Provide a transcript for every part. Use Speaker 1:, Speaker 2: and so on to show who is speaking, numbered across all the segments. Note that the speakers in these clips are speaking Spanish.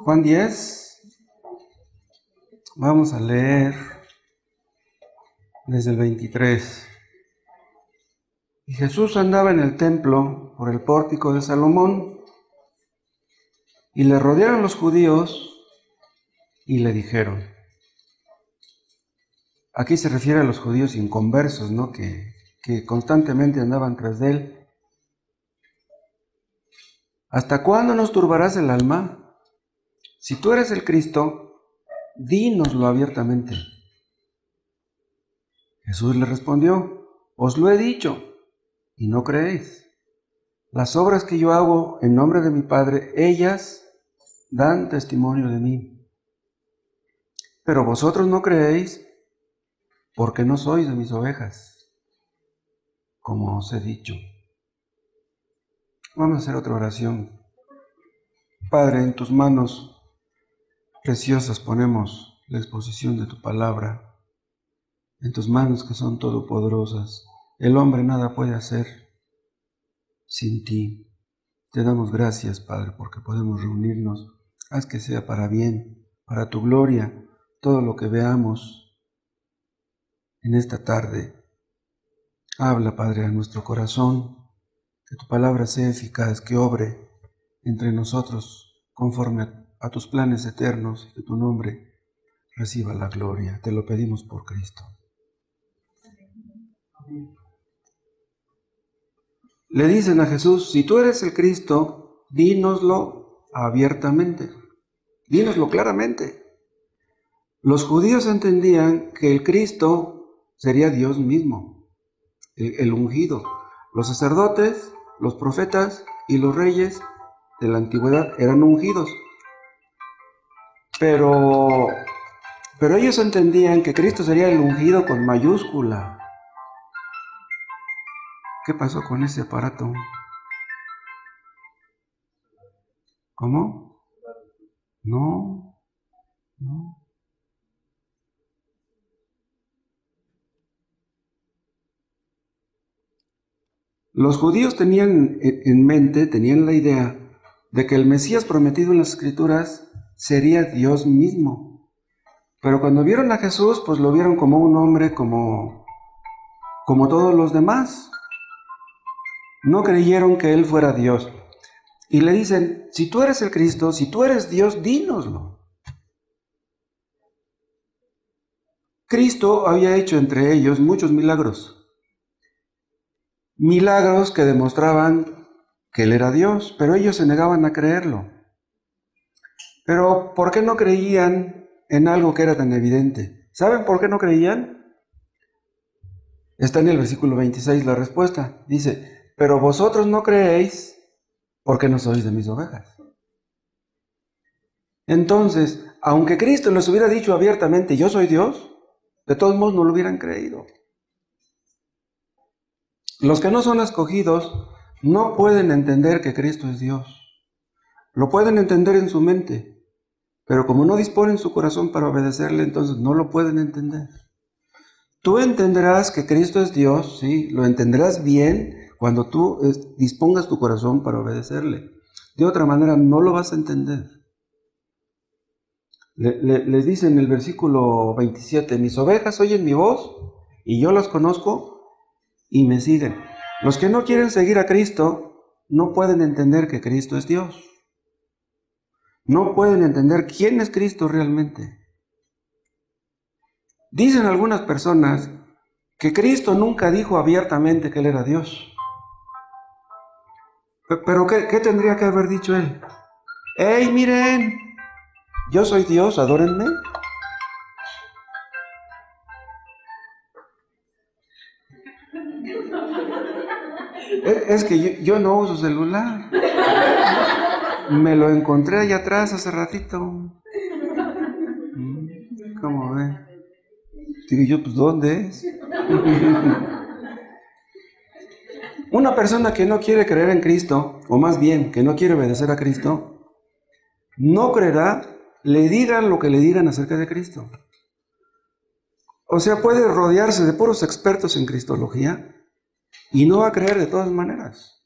Speaker 1: Juan 10, vamos a leer desde el 23. Y Jesús andaba en el templo por el pórtico de Salomón, y le rodearon los judíos y le dijeron. Aquí se refiere a los judíos inconversos, ¿no? Que constantemente andaban tras de él. ¿Hasta cuándo nos turbarás el alma? Si tú eres el Cristo, dínoslo abiertamente. Jesús le respondió, os lo he dicho, y no creéis. Las obras que yo hago en nombre de mi Padre, ellas dan testimonio de mí. Pero vosotros no creéis, porque no sois de mis ovejas, como os he dicho. Vamos a hacer otra oración. Padre, en tus manos preciosas ponemos la exposición de tu palabra, en tus manos que son todopoderosas. El hombre nada puede hacer sin ti. Te damos gracias, Padre, porque podemos reunirnos. Haz que sea para bien, para tu gloria, todo lo que veamos en esta tarde. Habla, Padre, a nuestro corazón, que tu palabra sea eficaz, que obre entre nosotros conforme a tus planes eternos, y que tu nombre reciba la gloria. Te lo pedimos por Cristo. Le dicen a Jesús, si tú eres el Cristo, dínoslo abiertamente, dínoslo claramente. Los judíos entendían que el Cristo sería Dios mismo, el ungido. Los sacerdotes, los profetas y los reyes de la antigüedad eran ungidos. Pero ellos entendían que Cristo sería el ungido con mayúscula. ¿Qué pasó con ese aparato? ¿Cómo? No. Los judíos tenían en mente, tenían la idea de que el Mesías prometido en las Escrituras sería Dios mismo. Pero cuando vieron a Jesús, pues lo vieron como un hombre como todos los demás. No creyeron que Él fuera Dios. Y le dicen, si tú eres el Cristo, si tú eres Dios, dínoslo. Cristo había hecho entre ellos muchos milagros. Milagros que demostraban que Él era Dios, pero ellos se negaban a creerlo. Pero ¿por qué no creían en algo que era tan evidente? ¿Saben por qué no creían? Está en el versículo 26 la respuesta. Dice, pero vosotros no creéis porque no sois de mis ovejas. Entonces, aunque Cristo les hubiera dicho abiertamente, yo soy Dios, de todos modos no lo hubieran creído. Los que no son escogidos no pueden entender que Cristo es Dios. Lo pueden entender en su mente, pero como no disponen su corazón para obedecerle, entonces no lo pueden entender. Tú entenderás que Cristo es Dios, sí, lo entenderás bien cuando tú dispongas tu corazón para obedecerle. De otra manera no lo vas a entender. Les dice en el versículo 27, mis ovejas oyen mi voz y yo las conozco y me siguen. Los que no quieren seguir a Cristo no pueden entender que Cristo es Dios. No pueden entender quién es Cristo realmente. Dicen algunas personas que Cristo nunca dijo abiertamente que Él era Dios. Pero ¿qué tendría que haber dicho Él? ¡Hey, miren! Yo soy Dios, adórenme. Es que yo no uso celular. Me lo encontré allá atrás hace ratito. ¿Cómo ven? Digo yo, pues ¿dónde es? Una persona que no quiere creer en Cristo, o más bien que no quiere obedecer a Cristo, no creerá, le digan lo que le digan acerca de Cristo. O sea, puede rodearse de puros expertos en cristología y no va a creer de todas maneras.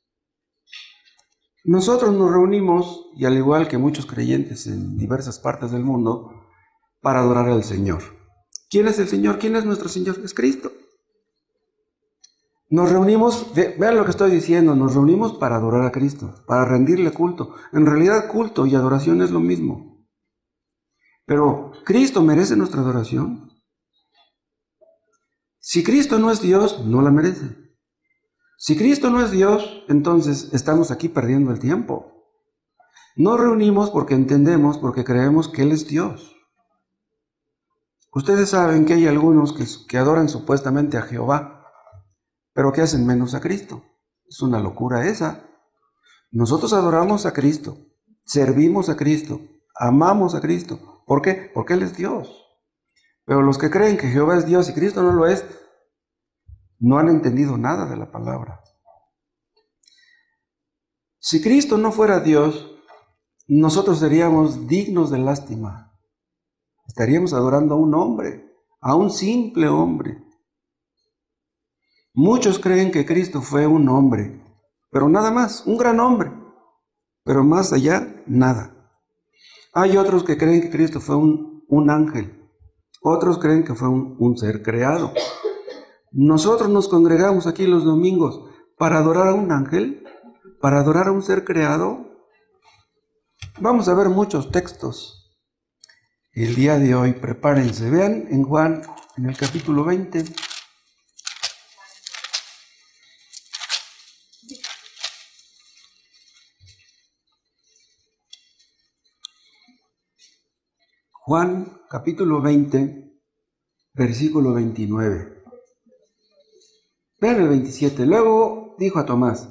Speaker 1: Nosotros nos reunimos, y al igual que muchos creyentes en diversas partes del mundo, para adorar al Señor. ¿Quién es el Señor? ¿Quién es nuestro Señor? Es Cristo. Nos reunimos, vean lo que estoy diciendo, nos reunimos para adorar a Cristo, para rendirle culto. En realidad, culto y adoración es lo mismo. Pero, ¿Cristo merece nuestra adoración? Si Cristo no es Dios, no la merece. Si Cristo no es Dios, entonces estamos aquí perdiendo el tiempo. Nos reunimos porque entendemos, porque creemos que Él es Dios. Ustedes saben que hay algunos que adoran supuestamente a Jehová, pero que hacen menos a Cristo. Es una locura esa. Nosotros adoramos a Cristo, servimos a Cristo, amamos a Cristo. ¿Por qué? Porque Él es Dios. Pero los que creen que Jehová es Dios y Cristo no lo es, no han entendido nada de la palabra. Si Cristo no fuera Dios, nosotros seríamos dignos de lástima. Estaríamos adorando a un hombre, a un simple hombre. Muchos creen que Cristo fue un hombre, pero nada más, un gran hombre. Pero más allá, nada. Hay otros que creen que Cristo fue un ángel. Otros creen que fue un ser creado. Nosotros nos congregamos aquí los domingos para adorar a un ángel, para adorar a un ser creado. Vamos a ver muchos textos. El día de hoy, prepárense. Vean en Juan, en el capítulo 20. Juan, capítulo 20, versículo 29. Vean el 27. Luego dijo a Tomás: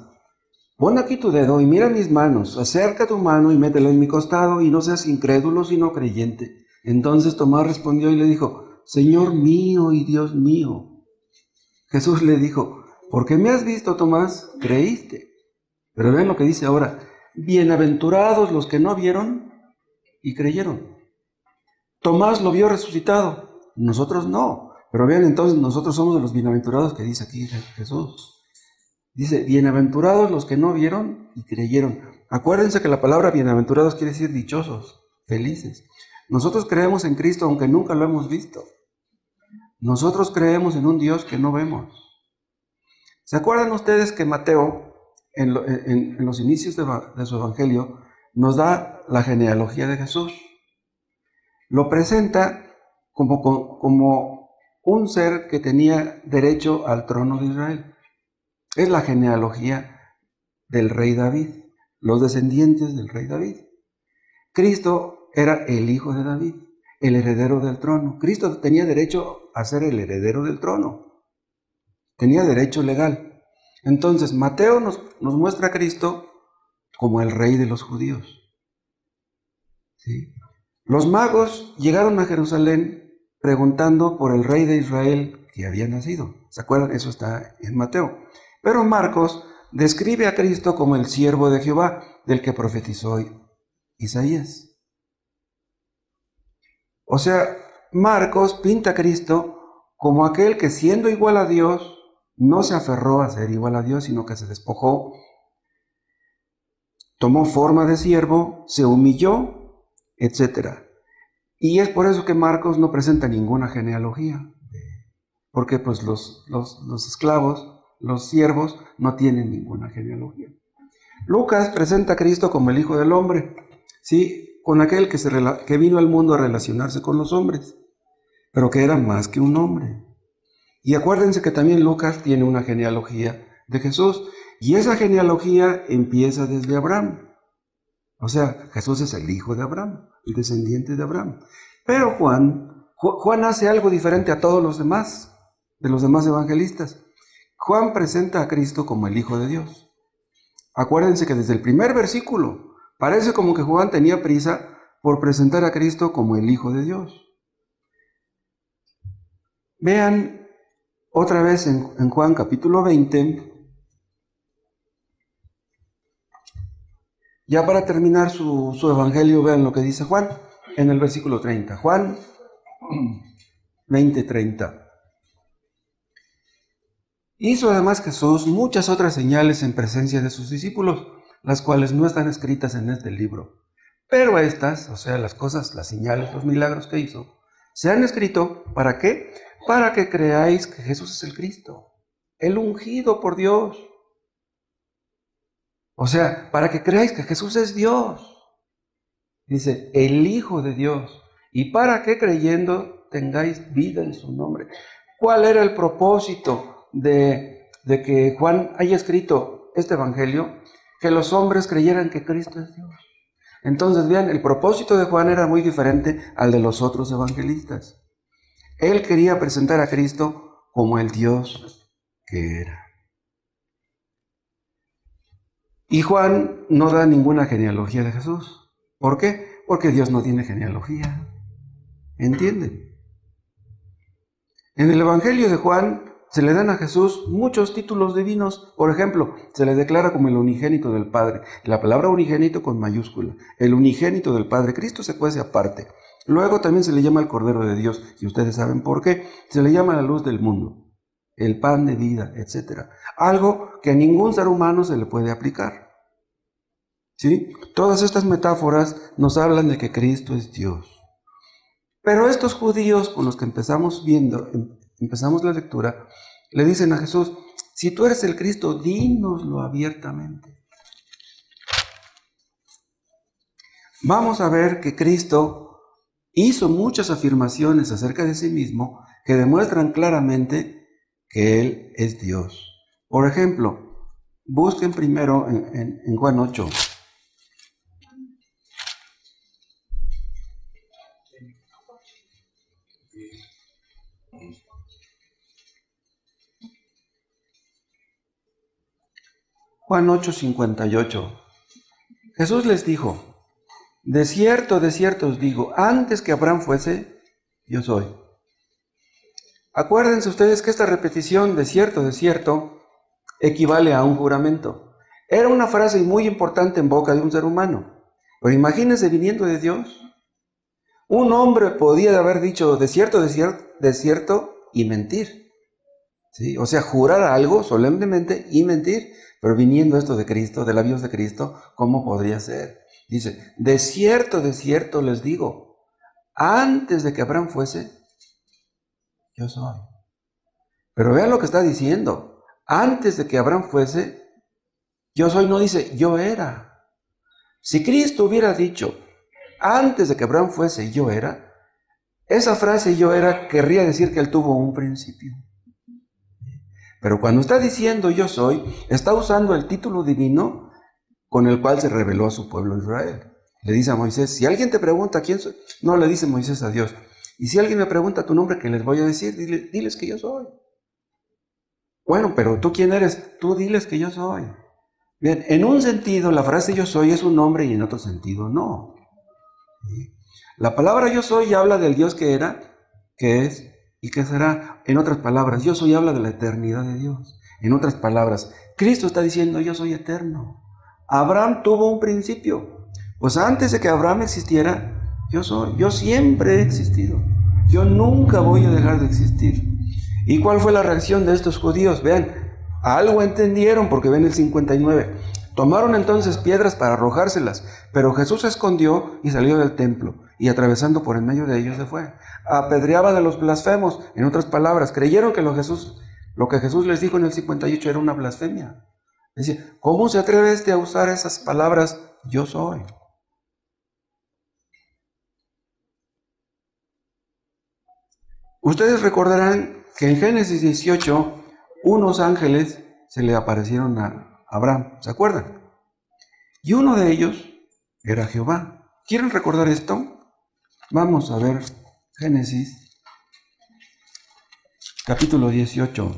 Speaker 1: pon aquí tu dedo y mira mis manos. Acerca tu mano y métela en mi costado, y no seas incrédulo, sino creyente. Entonces Tomás respondió y le dijo: Señor mío y Dios mío. Jesús le dijo: porque me has visto, Tomás, creíste. Pero vean lo que dice ahora: bienaventurados los que no vieron y creyeron. Tomás lo vio resucitado, nosotros no. Pero vean, entonces nosotros somos de los bienaventurados que dice aquí Jesús. Dice: bienaventurados los que no vieron y creyeron. Acuérdense que la palabra bienaventurados quiere decir dichosos, felices. Nosotros creemos en Cristo aunque nunca lo hemos visto. Nosotros creemos en un Dios que no vemos. ¿Se acuerdan ustedes que Mateo, en los inicios de su evangelio, nos da la genealogía de Jesús? Lo presenta como un ser que tenía derecho al trono de Israel. Es la genealogía del rey David, los descendientes del rey David. Cristo era el hijo de David, el heredero del trono. Cristo tenía derecho a ser el heredero del trono. Tenía derecho legal. Entonces, Mateo nos muestra a Cristo como el rey de los judíos. ¿Sí? Los magos llegaron a Jerusalén preguntando por el rey de Israel que había nacido. ¿Se acuerdan? Eso está en Mateo. Pero Marcos describe a Cristo como el siervo de Jehová, del que profetizó Isaías. O sea, Marcos pinta a Cristo como aquel que, siendo igual a Dios, no se aferró a ser igual a Dios, sino que se despojó, tomó forma de siervo, se humilló, etc. Y es por eso que Marcos no presenta ninguna genealogía, porque pues los esclavos, los siervos, no tienen ninguna genealogía. Lucas presenta a Cristo como el Hijo del Hombre, ¿sí? Con aquel que vino al mundo a relacionarse con los hombres, pero que era más que un hombre. Y acuérdense que también Lucas tiene una genealogía de Jesús, y esa genealogía empieza desde Abraham. O sea, Jesús es el hijo de Abraham, el descendiente de Abraham. Pero Juan hace algo diferente a todos los demás, de los demás evangelistas. Juan presenta a Cristo como el Hijo de Dios. Acuérdense que desde el primer versículo parece como que Juan tenía prisa por presentar a Cristo como el Hijo de Dios. Vean otra vez en Juan capítulo 20, ya para terminar su evangelio, vean lo que dice Juan en el versículo 30. Juan 20:30. Hizo además Jesús muchas otras señales en presencia de sus discípulos, las cuales no están escritas en este libro. Pero estas, o sea, las cosas, las señales, los milagros que hizo, se han escrito, ¿para qué? Para que creáis que Jesús es el Cristo, el ungido por Dios. O sea, para que creáis que Jesús es Dios. Dice, el Hijo de Dios. Y para que creyendo tengáis vida en su nombre. ¿Cuál era el propósito de que Juan haya escrito este evangelio? Que los hombres creyeran que Cristo es Dios. Entonces, vean, el propósito de Juan era muy diferente al de los otros evangelistas. Él quería presentar a Cristo como el Dios que era. Y Juan no da ninguna genealogía de Jesús. ¿Por qué? Porque Dios no tiene genealogía. ¿Entienden? En el Evangelio de Juan se le dan a Jesús muchos títulos divinos. Por ejemplo, se le declara como el unigénito del Padre. La palabra unigénito con mayúscula. El unigénito del Padre. Cristo se cuece aparte. Luego también se le llama el Cordero de Dios. Y ustedes saben por qué. Se le llama la luz del mundo, el pan de vida, etc. Algo que a ningún ser humano se le puede aplicar. ¿Sí? Todas estas metáforas nos hablan de que Cristo es Dios. Pero estos judíos con los que empezamos la lectura, le dicen a Jesús, si tú eres el Cristo, dínoslo abiertamente. Vamos a ver que Cristo hizo muchas afirmaciones acerca de sí mismo que demuestran claramente que Él es Dios. Por ejemplo, busquen primero en Juan 8. Juan 8:58. Jesús les dijo, de cierto os digo, antes que Abraham fuese, yo soy. Acuérdense ustedes que esta repetición de cierto, equivale a un juramento. Era una frase muy importante en boca de un ser humano. Pero imagínense viniendo de Dios. Un hombre podía haber dicho de cierto y mentir. ¿Sí? O sea, jurar algo solemnemente y mentir. Pero viniendo esto de Cristo, de labios de Cristo, ¿cómo podría ser? Dice, de cierto les digo, antes de que Abraham fuese, yo soy. Pero vean lo que está diciendo. Antes de que Abraham fuese, yo soy, no dice, yo era. Si Cristo hubiera dicho, antes de que Abraham fuese, yo era, esa frase yo era querría decir que él tuvo un principio. Pero cuando está diciendo yo soy, está usando el título divino con el cual se reveló a su pueblo Israel. Le dice a Moisés, si alguien te pregunta quién soy, no le dice Moisés a Dios, y si alguien me pregunta tu nombre, ¿qué les voy a decir? Diles que yo soy. Bueno, pero ¿tú quién eres? Tú diles que yo soy. Bien, en un sentido la frase yo soy es un nombre y en otro sentido no. La palabra yo soy habla del Dios que era, que es y que será. En otras palabras, yo soy habla de la eternidad de Dios. En otras palabras, Cristo está diciendo yo soy eterno. Abraham tuvo un principio. Pues antes de que Abraham existiera, yo soy. Yo siempre he existido. Yo nunca voy a dejar de existir. ¿Y cuál fue la reacción de estos judíos? Vean, algo entendieron porque ven el 59. Tomaron entonces piedras para arrojárselas, pero Jesús se escondió y salió del templo, y atravesando por en medio de ellos se fue. Apedreaban a los blasfemos, en otras palabras, creyeron que lo que Jesús les dijo en el 58 era una blasfemia. Decía, ¿cómo se atreve este a usar esas palabras? Yo soy. Ustedes recordarán que en Génesis 18, unos ángeles se le aparecieron a Abraham, ¿se acuerdan? Y uno de ellos era Jehová. ¿Quieren recordar esto? Vamos a ver Génesis, capítulo 18.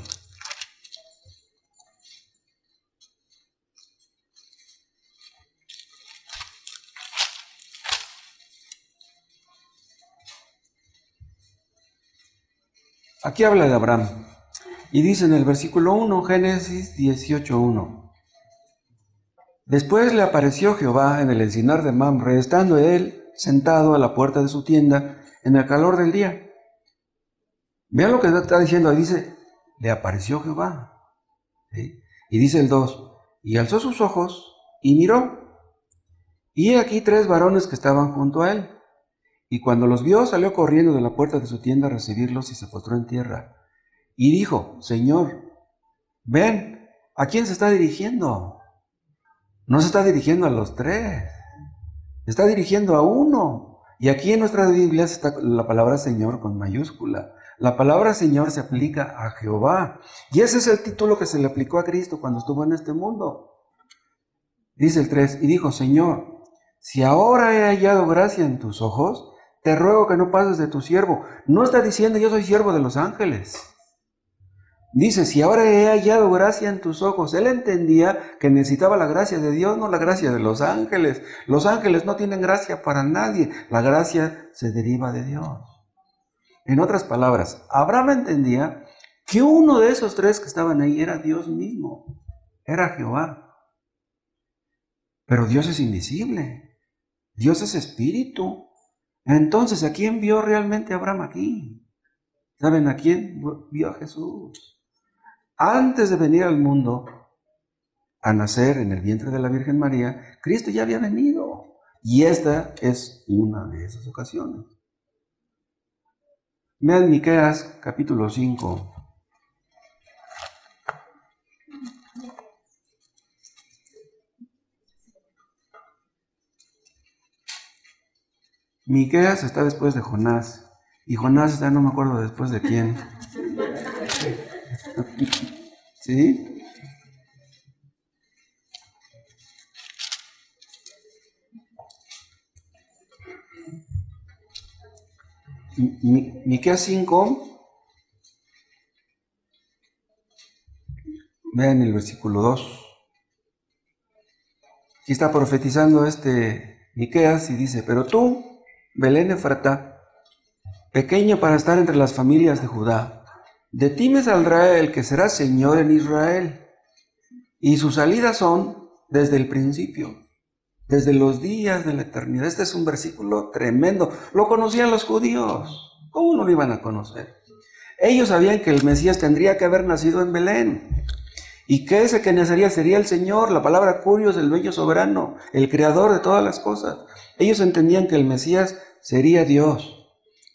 Speaker 1: Aquí habla de Abraham. Y dice en el versículo 1, Génesis 18:1. Después le apareció Jehová en el encinar de Mamre, estando él sentado a la puerta de su tienda en el calor del día. Vean lo que está diciendo ahí, dice, le apareció Jehová. ¿Sí? Y dice el 2, y alzó sus ojos y miró, y he aquí 3 varones que estaban junto a él. Y cuando los vio, salió corriendo de la puerta de su tienda a recibirlos y se postró en tierra. Y dijo: Señor, ven, ¿a quién se está dirigiendo? No se está dirigiendo a los 3, se está dirigiendo a uno. Y aquí en nuestra Biblia está la palabra Señor con mayúscula. La palabra Señor se aplica a Jehová. Y ese es el título que se le aplicó a Cristo cuando estuvo en este mundo. Dice el 3, y dijo: Señor, si ahora he hallado gracia en tus ojos, te ruego que no pases de tu siervo. No está diciendo yo soy siervo de los ángeles. Dice, si ahora he hallado gracia en tus ojos. Él entendía que necesitaba la gracia de Dios, no la gracia de los ángeles. Los ángeles no tienen gracia para nadie. La gracia se deriva de Dios. En otras palabras, Abraham entendía que uno de esos 3 que estaban ahí era Dios mismo. Era Jehová. Pero Dios es invisible. Dios es espíritu. Entonces, ¿a quién vio realmente Abraham aquí? ¿Saben a quién vio? A Jesús. Antes de venir al mundo, a nacer en el vientre de la Virgen María, Cristo ya había venido. Y esta es una de esas ocasiones. Vean Miqueas capítulo 5. Miqueas está después de Jonás. Y Jonás está, no me acuerdo después de quién. ¿Sí? Miqueas 5. Vean el versículo 2. Aquí está profetizando Miqueas y dice: pero tú, Belén Efrata, pequeña para estar entre las familias de Judá, de ti me saldrá el que será Señor en Israel, y sus salidas son desde el principio, desde los días de la eternidad. Este es un versículo tremendo. Lo conocían los judíos. ¿Cómo no lo iban a conocer? Ellos sabían que el Mesías tendría que haber nacido en Belén. Y que ese que nacería sería el Señor. La palabra Curios, el dueño soberano, el creador de todas las cosas. Ellos entendían que el Mesías sería Dios.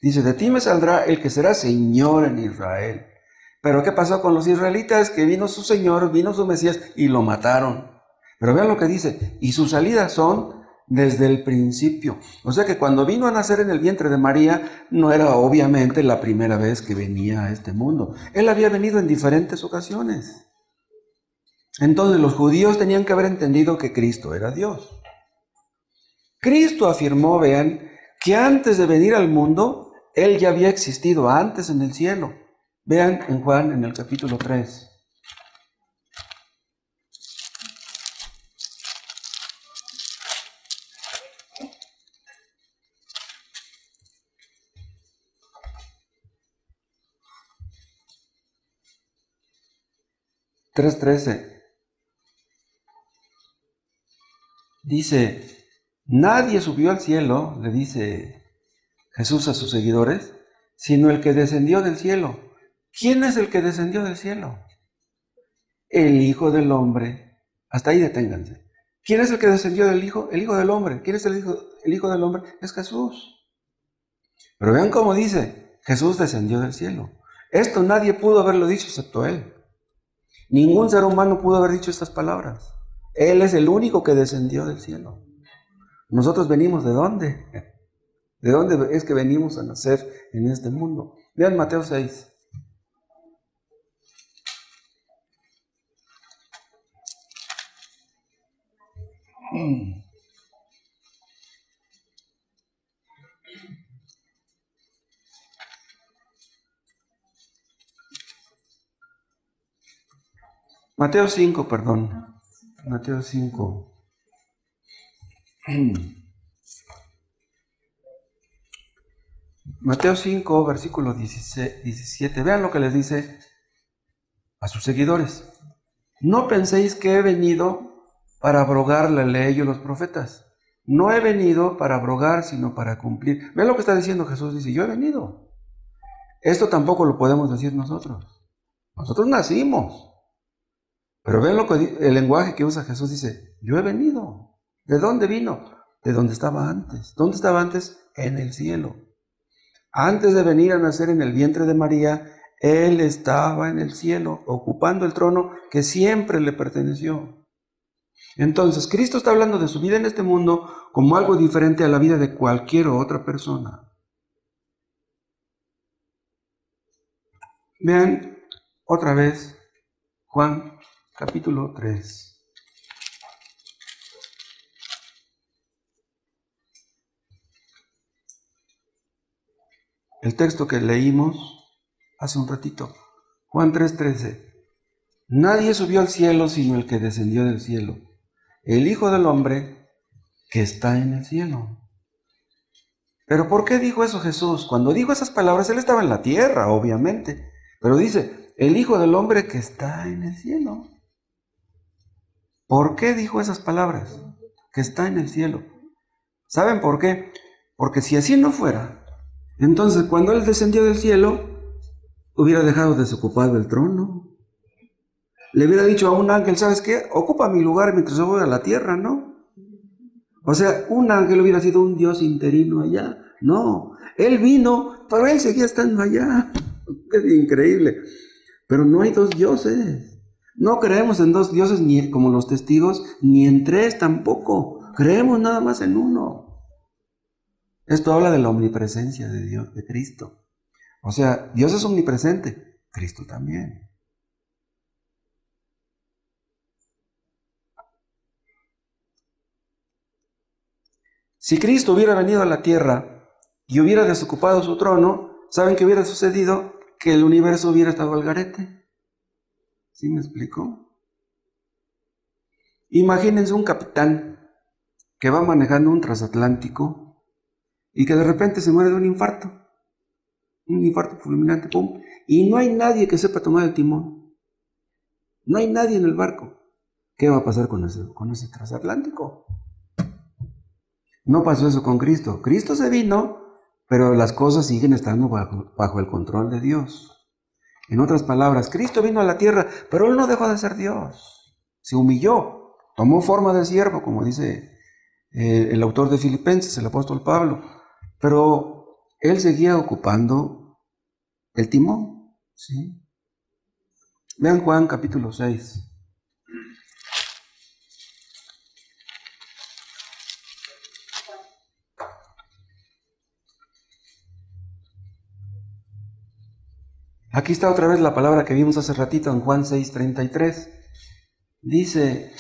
Speaker 1: Dice, de ti me saldrá el que será Señor en Israel. Pero ¿qué pasó con los israelitas? Que vino su Señor, vino su Mesías y lo mataron. Pero vean lo que dice, y sus salidas son desde el principio. O sea que cuando vino a nacer en el vientre de María, no era obviamente la primera vez que venía a este mundo. Él había venido en diferentes ocasiones. Entonces los judíos tenían que haber entendido que Cristo era Dios. Cristo afirmó, vean, que antes de venir al mundo, Él ya había existido antes en el cielo. Vean en Juan, en el capítulo 3. Dice, nadie subió al cielo, le dice Jesús a sus seguidores, sino el que descendió del cielo. ¿Quién es el que descendió del cielo? El Hijo del Hombre. Hasta ahí deténganse. ¿Quién es el que descendió del Hijo? El Hijo del Hombre. ¿Quién es el Hijo del Hombre? Es Jesús. Pero vean cómo dice, Jesús descendió del cielo. Esto nadie pudo haberlo dicho excepto Él. Ningún ser humano pudo haber dicho estas palabras. Él es el único que descendió del cielo. Nosotros venimos ¿de dónde? ¿De dónde es que venimos a nacer en este mundo? Vean Mateo 6. Mateo 5, perdón. Mateo 5. Mateo 5, versículo 17. Vean lo que les dice a sus seguidores. No penséis que he venido para abrogar la ley o los profetas. No he venido para abrogar, sino para cumplir. Vean lo que está diciendo Jesús. Dice, yo he venido. Esto tampoco lo podemos decir nosotros. Nosotros nacimos. Pero ven el lenguaje que usa Jesús, dice, yo he venido. ¿De dónde vino? De donde estaba antes. ¿Dónde estaba antes? En el cielo. Antes de venir a nacer en el vientre de María, Él estaba en el cielo, ocupando el trono que siempre le perteneció. Entonces, Cristo está hablando de su vida en este mundo como algo diferente a la vida de cualquier otra persona. Vean otra vez Juan capítulo 3. El texto que leímos hace un ratito. Juan 3:13. Nadie subió al cielo sino el que descendió del cielo, el Hijo del Hombre que está en el cielo. ¿Pero por qué dijo eso Jesús? Cuando dijo esas palabras, Él estaba en la tierra, obviamente. Pero dice, el Hijo del Hombre que está en el cielo. ¿Por qué dijo esas palabras? Que está en el cielo. ¿Saben por qué? Porque si así no fuera, entonces cuando Él descendió del cielo, hubiera dejado desocupado el trono. Le hubiera dicho a un ángel, ¿sabes qué? Ocupa mi lugar mientras yo voy a la tierra, ¿no? O sea, un ángel hubiera sido un Dios interino allá. No, Él vino, pero Él seguía estando allá. Es increíble. Pero no hay dos dioses. No creemos en dos dioses ni como los testigos, ni en tres tampoco. Creemos nada más en uno. Esto habla de la omnipresencia de Dios, de Cristo. O sea, Dios es omnipresente, Cristo también. Si Cristo hubiera venido a la tierra y hubiera desocupado su trono, ¿saben qué hubiera sucedido? Que el universo hubiera estado al garete. ¿Sí me explico? Imagínense un capitán que va manejando un transatlántico y que de repente se muere de un infarto fulminante, ¡pum! Y no hay nadie que sepa tomar el timón. No hay nadie en el barco. ¿Qué va a pasar con ese transatlántico? No pasó eso con Cristo. Cristo se vino, pero las cosas siguen estando bajo el control de Dios. En otras palabras, Cristo vino a la tierra, pero Él no dejó de ser Dios. Se humilló, tomó forma de siervo, como dice el autor de Filipenses, el apóstol Pablo. Pero Él seguía ocupando el timón. ¿Sí? Vean Juan capítulo 6. Aquí está otra vez la palabra que vimos hace ratito en Juan 6:33. Dice,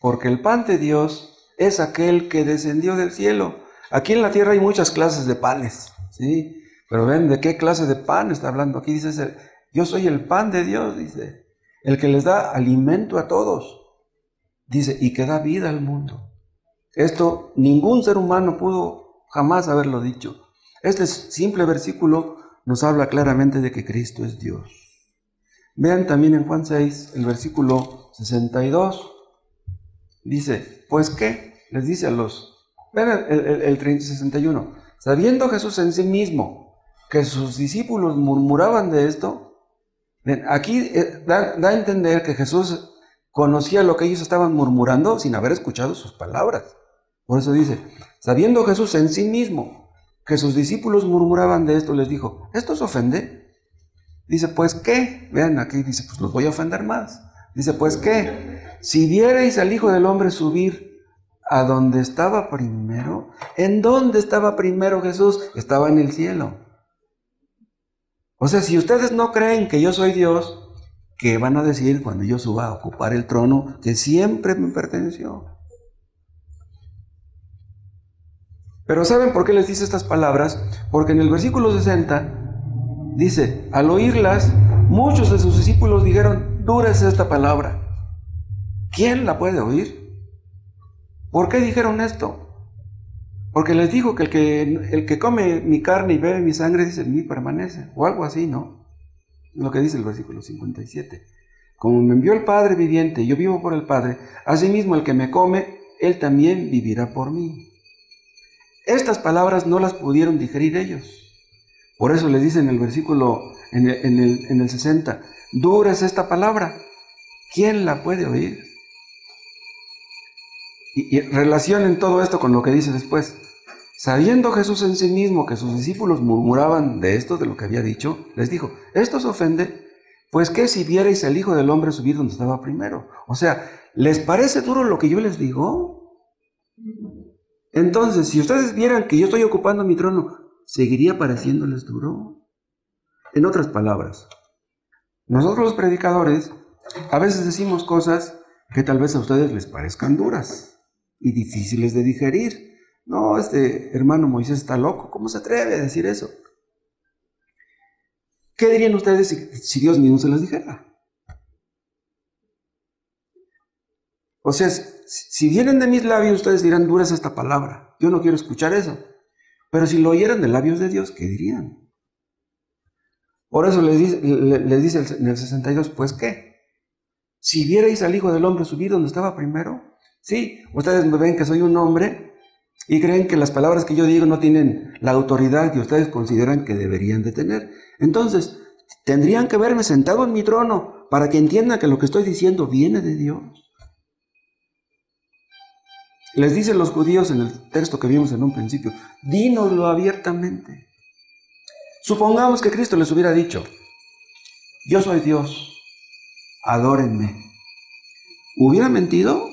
Speaker 1: porque el pan de Dios es aquel que descendió del cielo. Aquí en la tierra hay muchas clases de panes, ¿sí? Pero ven, ¿de qué clase de pan está hablando? Aquí dice, yo soy el pan de Dios, dice, el que les da alimento a todos. Dice, y que da vida al mundo. Esto ningún ser humano pudo jamás haberlo dicho. Este simple versículo nos habla claramente de que Cristo es Dios. Vean también en Juan 6, el versículo 62. Dice, ¿pues qué? Les dice a los... Vean el 61. Sabiendo Jesús en sí mismo que sus discípulos murmuraban de esto, aquí da a entender que Jesús conocía lo que ellos estaban murmurando sin haber escuchado sus palabras. Por eso dice, sabiendo Jesús en sí mismo que sus discípulos murmuraban de esto, les dijo, ¿esto os ofende? Dice, ¿pues qué? Vean, aquí dice, pues los voy a ofender más. Dice, ¿pues qué? Si vierais al Hijo del Hombre subir a donde estaba primero, ¿en dónde estaba primero Jesús? Estaba en el cielo. O sea, si ustedes no creen que yo soy Dios, ¿qué van a decir cuando yo suba a ocupar el trono que siempre me perteneció? Pero ¿saben por qué les dice estas palabras? Porque en el versículo 60 dice, al oírlas, muchos de sus discípulos dijeron, dura es esta palabra. ¿Quién la puede oír? ¿Por qué dijeron esto? Porque les dijo que el que come mi carne y bebe mi sangre, dice, en mí permanece. O algo así, ¿no? Lo que dice el versículo 57. Como me envió el Padre viviente y yo vivo por el Padre, asimismo el que me come, él también vivirá por mí. Estas palabras no las pudieron digerir ellos. Por eso les dice en el versículo, en el 60, dura es esta palabra. ¿quién la puede oír? Y relacionen todo esto con lo que dice después. Sabiendo Jesús en sí mismo que sus discípulos murmuraban de esto, de lo que había dicho, les dijo, ¿esto os ofende? Pues ¿qué si vierais al Hijo del Hombre subir donde estaba primero? O sea, ¿les parece duro lo que yo les digo? Entonces, si ustedes vieran que yo estoy ocupando mi trono, ¿seguiría pareciéndoles duro? En otras palabras, nosotros los predicadores a veces decimos cosas que tal vez a ustedes les parezcan duras y difíciles de digerir. No, este hermano Moisés está loco, ¿cómo se atreve a decir eso? ¿Qué dirían ustedes si Dios mismo se los dijera? O sea, si vienen de mis labios, ustedes dirán, dura es esta palabra. Yo no quiero escuchar eso. Pero si lo oyeran de labios de Dios, ¿qué dirían? Por eso les dice en el 62, pues ¿qué? Si vierais al Hijo del Hombre subir donde estaba primero, sí, ustedes me ven que soy un hombre y creen que las palabras que yo digo no tienen la autoridad que ustedes consideran que deberían de tener. Entonces, tendrían que verme sentado en mi trono para que entiendan que lo que estoy diciendo viene de Dios. Les dicen los judíos en el texto que vimos en un principio, dínoslo abiertamente. Supongamos que Cristo les hubiera dicho, yo soy Dios, adórenme. ¿Hubiera mentido?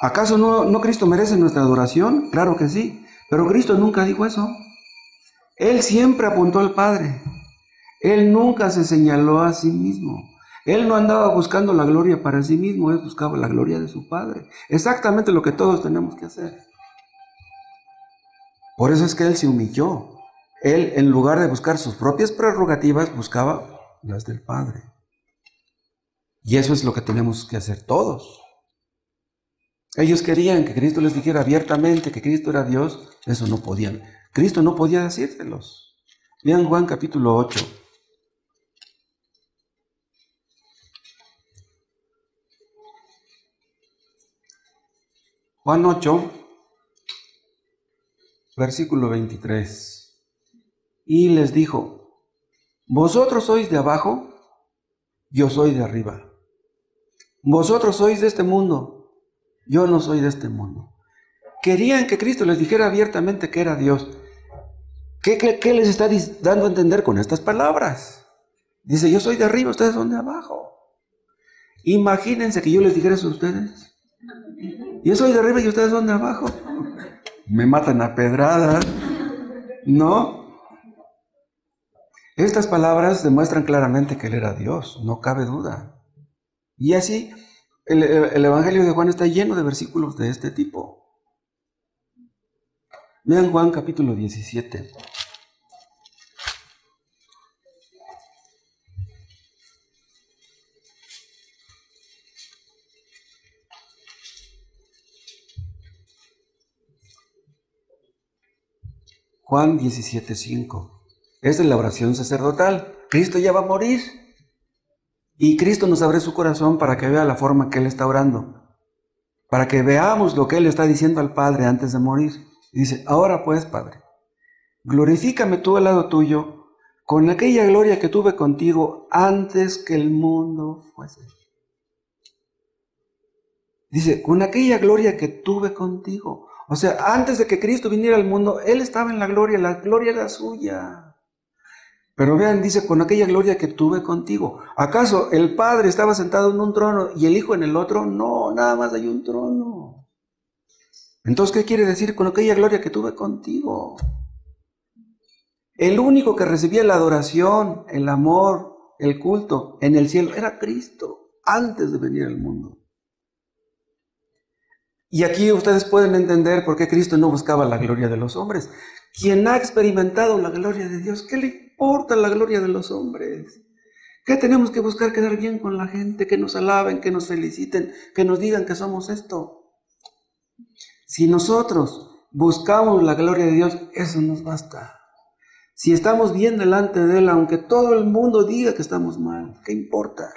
Speaker 1: ¿Acaso no Cristo merece nuestra adoración? Claro que sí, pero Cristo nunca dijo eso. Él siempre apuntó al Padre. Él nunca se señaló a sí mismo. Él no andaba buscando la gloria para sí mismo, él buscaba la gloria de su Padre. Exactamente lo que todos tenemos que hacer. Por eso es que él se humilló. Él, en lugar de buscar sus propias prerrogativas, buscaba las del Padre. Y eso es lo que tenemos que hacer todos. Ellos querían que Cristo les dijera abiertamente que Cristo era Dios. Eso no podían. Cristo no podía decírselos. Vean Juan capítulo 8. Juan 8, versículo 23. Y les dijo, vosotros sois de abajo, yo soy de arriba. Vosotros sois de este mundo, yo no soy de este mundo. Querían que Cristo les dijera abiertamente que era Dios. ¿Qué les está dando a entender con estas palabras? Dice, yo soy de arriba, ustedes son de abajo. Imagínense que yo les dijera eso a ustedes. Yo soy de arriba y ustedes son de abajo. Me matan a pedradas, ¿no? Estas palabras demuestran claramente que Él era Dios, no cabe duda. Y así, el Evangelio de Juan está lleno de versículos de este tipo. Vean Juan capítulo 17. Juan 17:5. Esta es la oración sacerdotal. Cristo ya va a morir. Y Cristo nos abre su corazón para que vea la forma que Él está orando. Para que veamos lo que Él está diciendo al Padre antes de morir. Y dice, ahora pues, Padre, glorifícame tú al lado tuyo con aquella gloria que tuve contigo antes que el mundo fuese. Dice, con aquella gloria que tuve contigo. O sea, antes de que Cristo viniera al mundo, Él estaba en la gloria era suya. Pero vean, dice, con aquella gloria que tuve contigo. ¿Acaso el Padre estaba sentado en un trono y el Hijo en el otro? No, nada más hay un trono. Entonces, ¿qué quiere decir con aquella gloria que tuve contigo? El único que recibía la adoración, el amor, el culto en el cielo era Cristo, antes de venir al mundo. Y aquí ustedes pueden entender por qué Cristo no buscaba la gloria de los hombres. Quien ha experimentado la gloria de Dios, ¿qué le importa la gloria de los hombres? ¿Qué tenemos que buscar? Quedar bien con la gente, que nos alaben, que nos feliciten, que nos digan que somos esto. Si nosotros buscamos la gloria de Dios, eso nos basta. Si estamos bien delante de Él, aunque todo el mundo diga que estamos mal, ¿qué importa?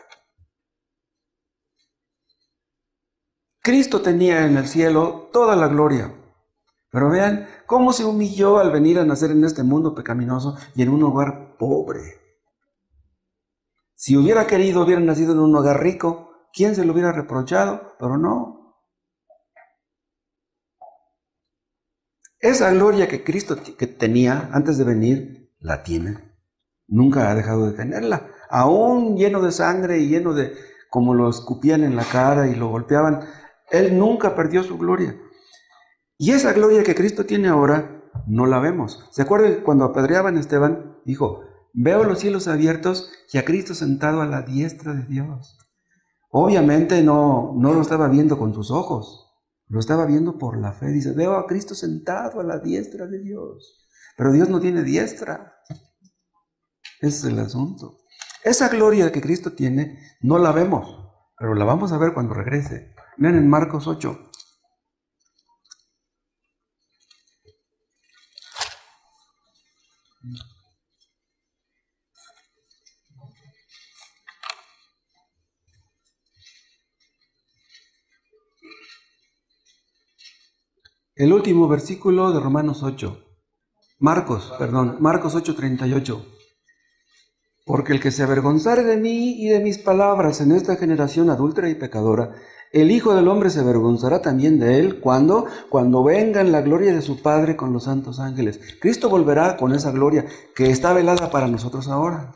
Speaker 1: Cristo tenía en el cielo toda la gloria. Pero vean cómo se humilló al venir a nacer en este mundo pecaminoso y en un hogar pobre. Si hubiera querido, hubiera nacido en un hogar rico, ¿quién se lo hubiera reprochado? Pero no. Esa gloria que Cristo que tenía antes de venir, la tiene. Nunca ha dejado de tenerla. Aún lleno de sangre y lleno de, como lo escupían en la cara y lo golpeaban, Él nunca perdió su gloria. Y esa gloria que Cristo tiene ahora, no la vemos. ¿Se acuerdan cuando apedreaban a Esteban? Dijo, veo los cielos abiertos y a Cristo sentado a la diestra de Dios. Obviamente no lo estaba viendo con sus ojos, lo estaba viendo por la fe. Dice, veo a Cristo sentado a la diestra de Dios. Pero Dios no tiene diestra. Ese es el asunto. Esa gloria que Cristo tiene, no la vemos, pero la vamos a ver cuando regrese. Vean en Marcos 8. El último versículo de Romanos 8. Marcos 8:38. Porque el que se avergonzare de mí y de mis palabras en esta generación adúltera y pecadora, el Hijo del Hombre se avergonzará también de él cuando venga en la gloria de su Padre con los santos ángeles. Cristo volverá con esa gloria que está velada para nosotros ahora.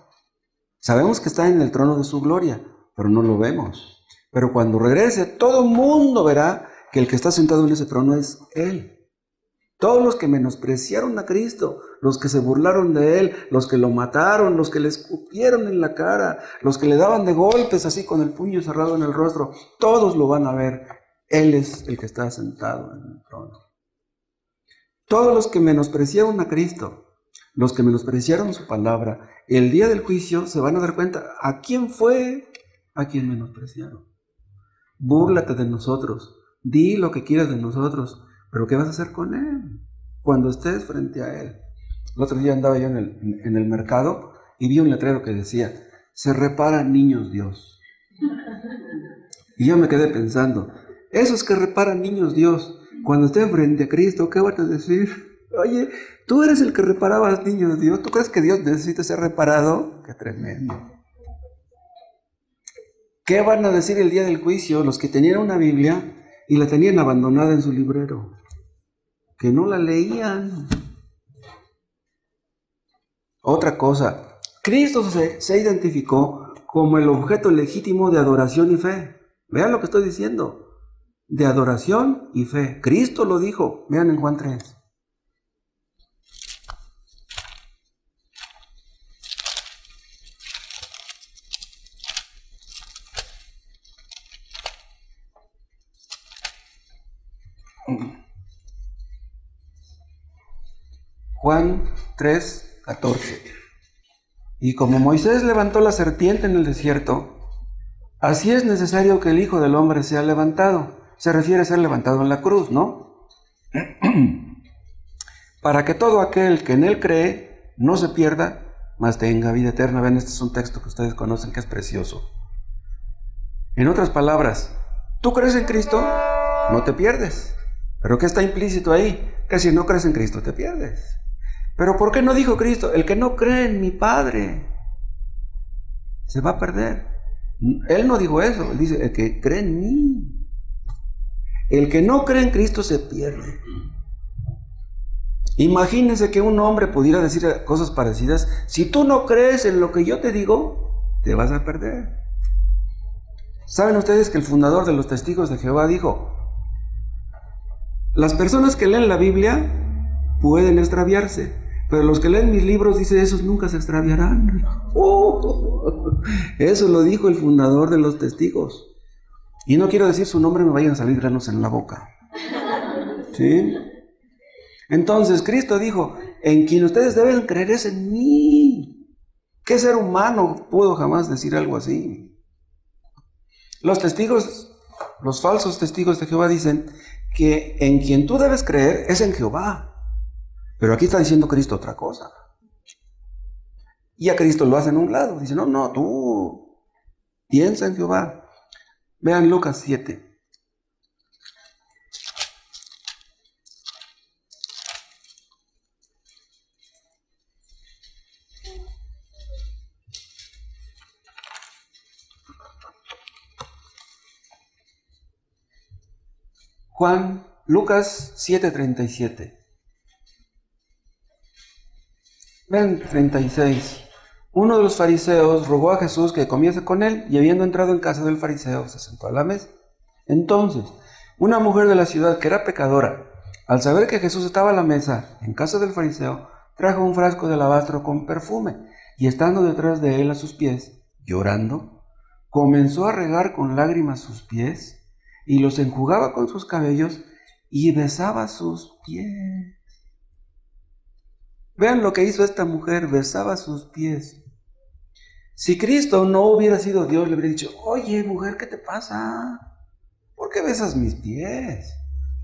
Speaker 1: Sabemos que está en el trono de su gloria, pero no lo vemos. Pero cuando regrese, todo el mundo verá que el que está sentado en ese trono es Él. Todos los que menospreciaron a Cristo, los que se burlaron de Él, los que lo mataron, los que le escupieron en la cara, los que le daban de golpes así con el puño cerrado en el rostro, todos lo van a ver. Él es el que está sentado en el trono. Todos los que menospreciaron a Cristo, los que menospreciaron su palabra, el día del juicio se van a dar cuenta a quién fue a quien menospreciaron. Búrlate de nosotros, di lo que quieras de nosotros, pero ¿qué vas a hacer con Él cuando estés frente a Él? El otro día andaba yo en el mercado y vi un letrero que decía, se reparan niños Dios. Y yo me quedé pensando, esos que reparan niños Dios, cuando estén frente a Cristo, ¿qué van a decir? Oye, tú eres el que reparabas niños Dios, ¿tú crees que Dios necesita ser reparado? ¡Qué tremendo! ¿Qué van a decir el día del juicio los que tenían una Biblia y la tenían abandonada en su librero? Que no la leían. Otra cosa, Cristo se identificó como el objeto legítimo de adoración y fe. Vean lo que estoy diciendo. De adoración y fe. Cristo lo dijo. Vean en Juan 3. Juan 3:14. Y como Moisés levantó la serpiente en el desierto, así es necesario que el Hijo del Hombre sea levantado. Se refiere a ser levantado en la cruz, ¿no? Para que todo aquel que en Él cree no se pierda, mas tenga vida eterna. Ven, este es un texto que ustedes conocen que es precioso. En otras palabras, ¿tú crees en Cristo? No te pierdes. ¿Pero qué está implícito ahí? Que si no crees en Cristo te pierdes. ¿Pero por qué no dijo Cristo? El que no cree en mi Padre se va a perder. Él no dijo eso, él dice, el que cree en mí. El que no cree en Cristo se pierde. Imagínense que un hombre pudiera decir cosas parecidas. Si tú no crees en lo que yo te digo, te vas a perder. ¿Saben ustedes que el fundador de los Testigos de Jehová dijo, las personas que leen la Biblia pueden extraviarse, pero los que leen mis libros, dice, esos nunca se extraviarán? Eso lo dijo el fundador de los Testigos. Y no quiero decir su nombre, me vayan a salir granos en la boca. ¿Sí? Entonces Cristo dijo, en quien ustedes deben creer es en mí. ¿Qué ser humano pudo jamás decir algo así? Los testigos, los falsos testigos de Jehová dicen que en quien tú debes creer es en Jehová. Pero aquí está diciendo Cristo otra cosa. Y a Cristo lo hacen a un lado. Dice, no, tú piensa en Jehová. Vean Lucas 7. Lucas 7:37. Vean 36. Uno de los fariseos rogó a Jesús que comiese con él, y habiendo entrado en casa del fariseo, se sentó a la mesa. Entonces, una mujer de la ciudad que era pecadora, al saber que Jesús estaba a la mesa en casa del fariseo, trajo un frasco de alabastro con perfume, y estando detrás de él a sus pies, llorando, comenzó a regar con lágrimas sus pies, y los enjugaba con sus cabellos, y besaba sus pies. Vean lo que hizo esta mujer, besaba sus pies. Si Cristo no hubiera sido Dios, le habría dicho: oye, mujer, ¿qué te pasa? ¿Por qué besas mis pies?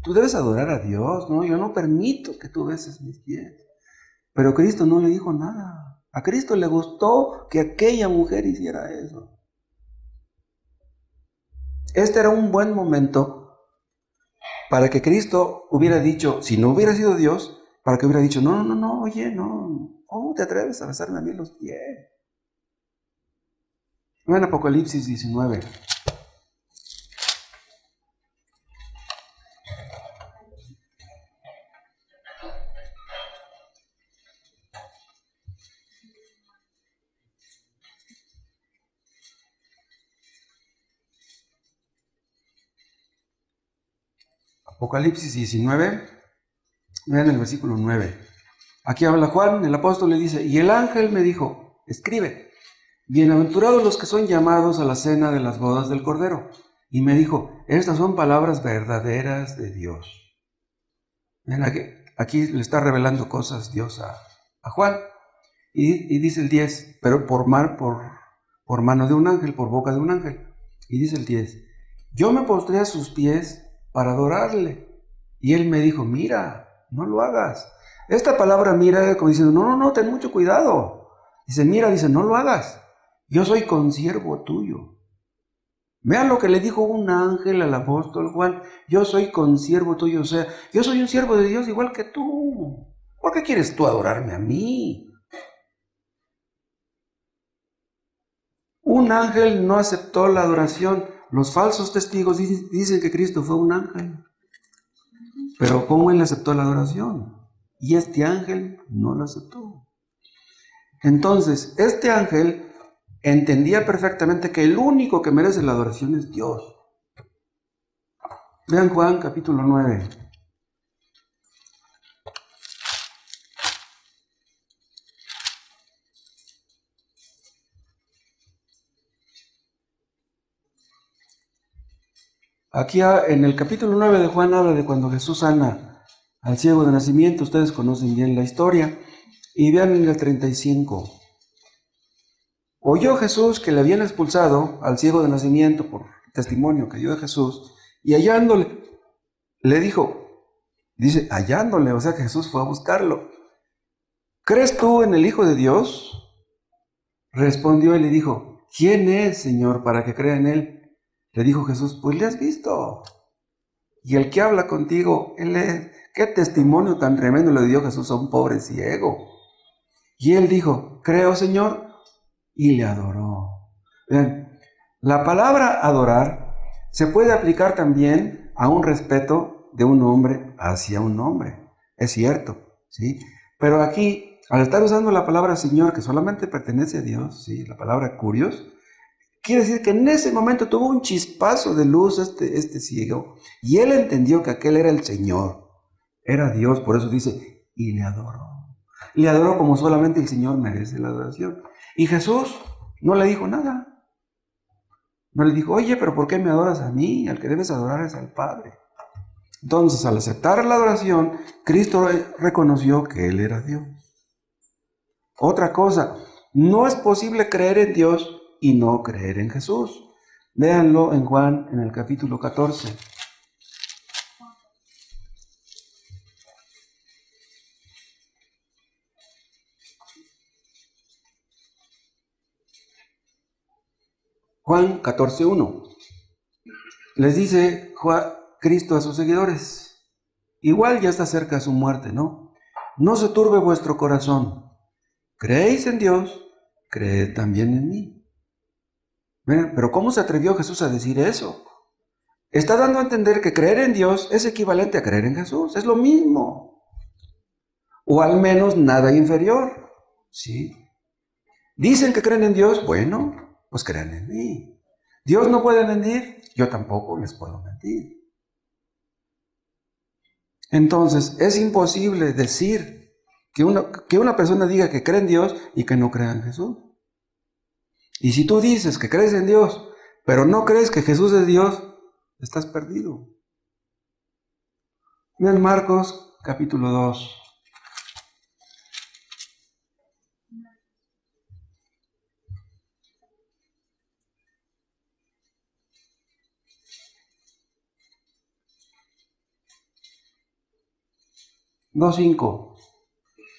Speaker 1: Tú debes adorar a Dios, ¿no? Yo no permito que tú beses mis pies. Pero Cristo no le dijo nada. A Cristo le gustó que aquella mujer hiciera eso. Este era un buen momento para que Cristo hubiera dicho, si no hubiera sido Dios, para que hubiera dicho: no, oye, no, ¿cómo te atreves a besarme a mí los pies? En Apocalipsis 19. Apocalipsis 19, vean el versículo 9. Aquí habla Juan, el apóstol, le dice: y el ángel me dijo: escribe, bienaventurados los que son llamados a la cena de las bodas del Cordero. Y me dijo: estas son palabras verdaderas de Dios. Ven, aquí le está revelando cosas Dios a Juan. Y dice el 10, pero por mano de un ángel, por boca de un ángel. Y dice el 10, yo me postré a sus pies para adorarle. Y él me dijo: mira, no lo hagas. Esta palabra mira, como diciendo: no, ten mucho cuidado. Dice: mira, dice, no lo hagas. Yo soy consiervo tuyo. Vean lo que le dijo un ángel al apóstol Juan: yo soy consiervo tuyo, o sea, yo soy un siervo de Dios igual que tú. ¿Por qué quieres tú adorarme a mí? Un ángel no aceptó la adoración. Los falsos testigos dicen que Cristo fue un ángel. Pero ¿cómo él aceptó la adoración? Y este ángel no lo aceptó. Entonces, este ángel entendía perfectamente que el único que merece la adoración es Dios. Vean Juan capítulo 9. Aquí en el capítulo 9 de Juan habla de cuando Jesús sana al ciego de nacimiento. Ustedes conocen bien la historia. Y vean en el 35. Oyó Jesús que le habían expulsado al ciego de nacimiento por testimonio que dio de Jesús, y hallándole, le dijo, dice, hallándole, o sea que Jesús fue a buscarlo: ¿crees tú en el Hijo de Dios? Respondió y le dijo: ¿quién es, Señor, para que crea en él? Le dijo Jesús: pues le has visto, y el que habla contigo, él es. ¿Qué testimonio tan tremendo le dio Jesús a un pobre ciego? Y él dijo: creo, Señor, y le adoró. Vean, la palabra adorar se puede aplicar también a un respeto de un hombre hacia un hombre. Es cierto, ¿sí? Pero aquí, al estar usando la palabra Señor, que solamente pertenece a Dios, ¿sí? La palabra curios, quiere decir que en ese momento tuvo un chispazo de luz este ciego, y él entendió que aquel era el Señor, era Dios. Por eso dice, y le adoró. Le adoró como solamente el Señor merece la adoración. Y Jesús no le dijo nada. No le dijo: oye, pero ¿por qué me adoras a mí? Al que debes adorar es al Padre. Entonces, al aceptar la adoración, Cristo reconoció que Él era Dios. Otra cosa, no es posible creer en Dios y no creer en Jesús. Véanlo en Juan, en el capítulo 14. Juan 14:1. Les dice Cristo a sus seguidores: igual ya está cerca su muerte, ¿no? No se turbe vuestro corazón. ¿Creéis en Dios? Creed también en mí. Pero ¿cómo se atrevió Jesús a decir eso? Está dando a entender que creer en Dios es equivalente a creer en Jesús. Es lo mismo. O al menos nada inferior. ¿Sí? Dicen que creen en Dios. Bueno, pues crean en mí. Dios no puede mentir. Yo tampoco les puedo mentir. Entonces, es imposible decir que una persona diga que cree en Dios y que no crea en Jesús. Y si tú dices que crees en Dios, pero no crees que Jesús es Dios, estás perdido. Vean Marcos capítulo 2.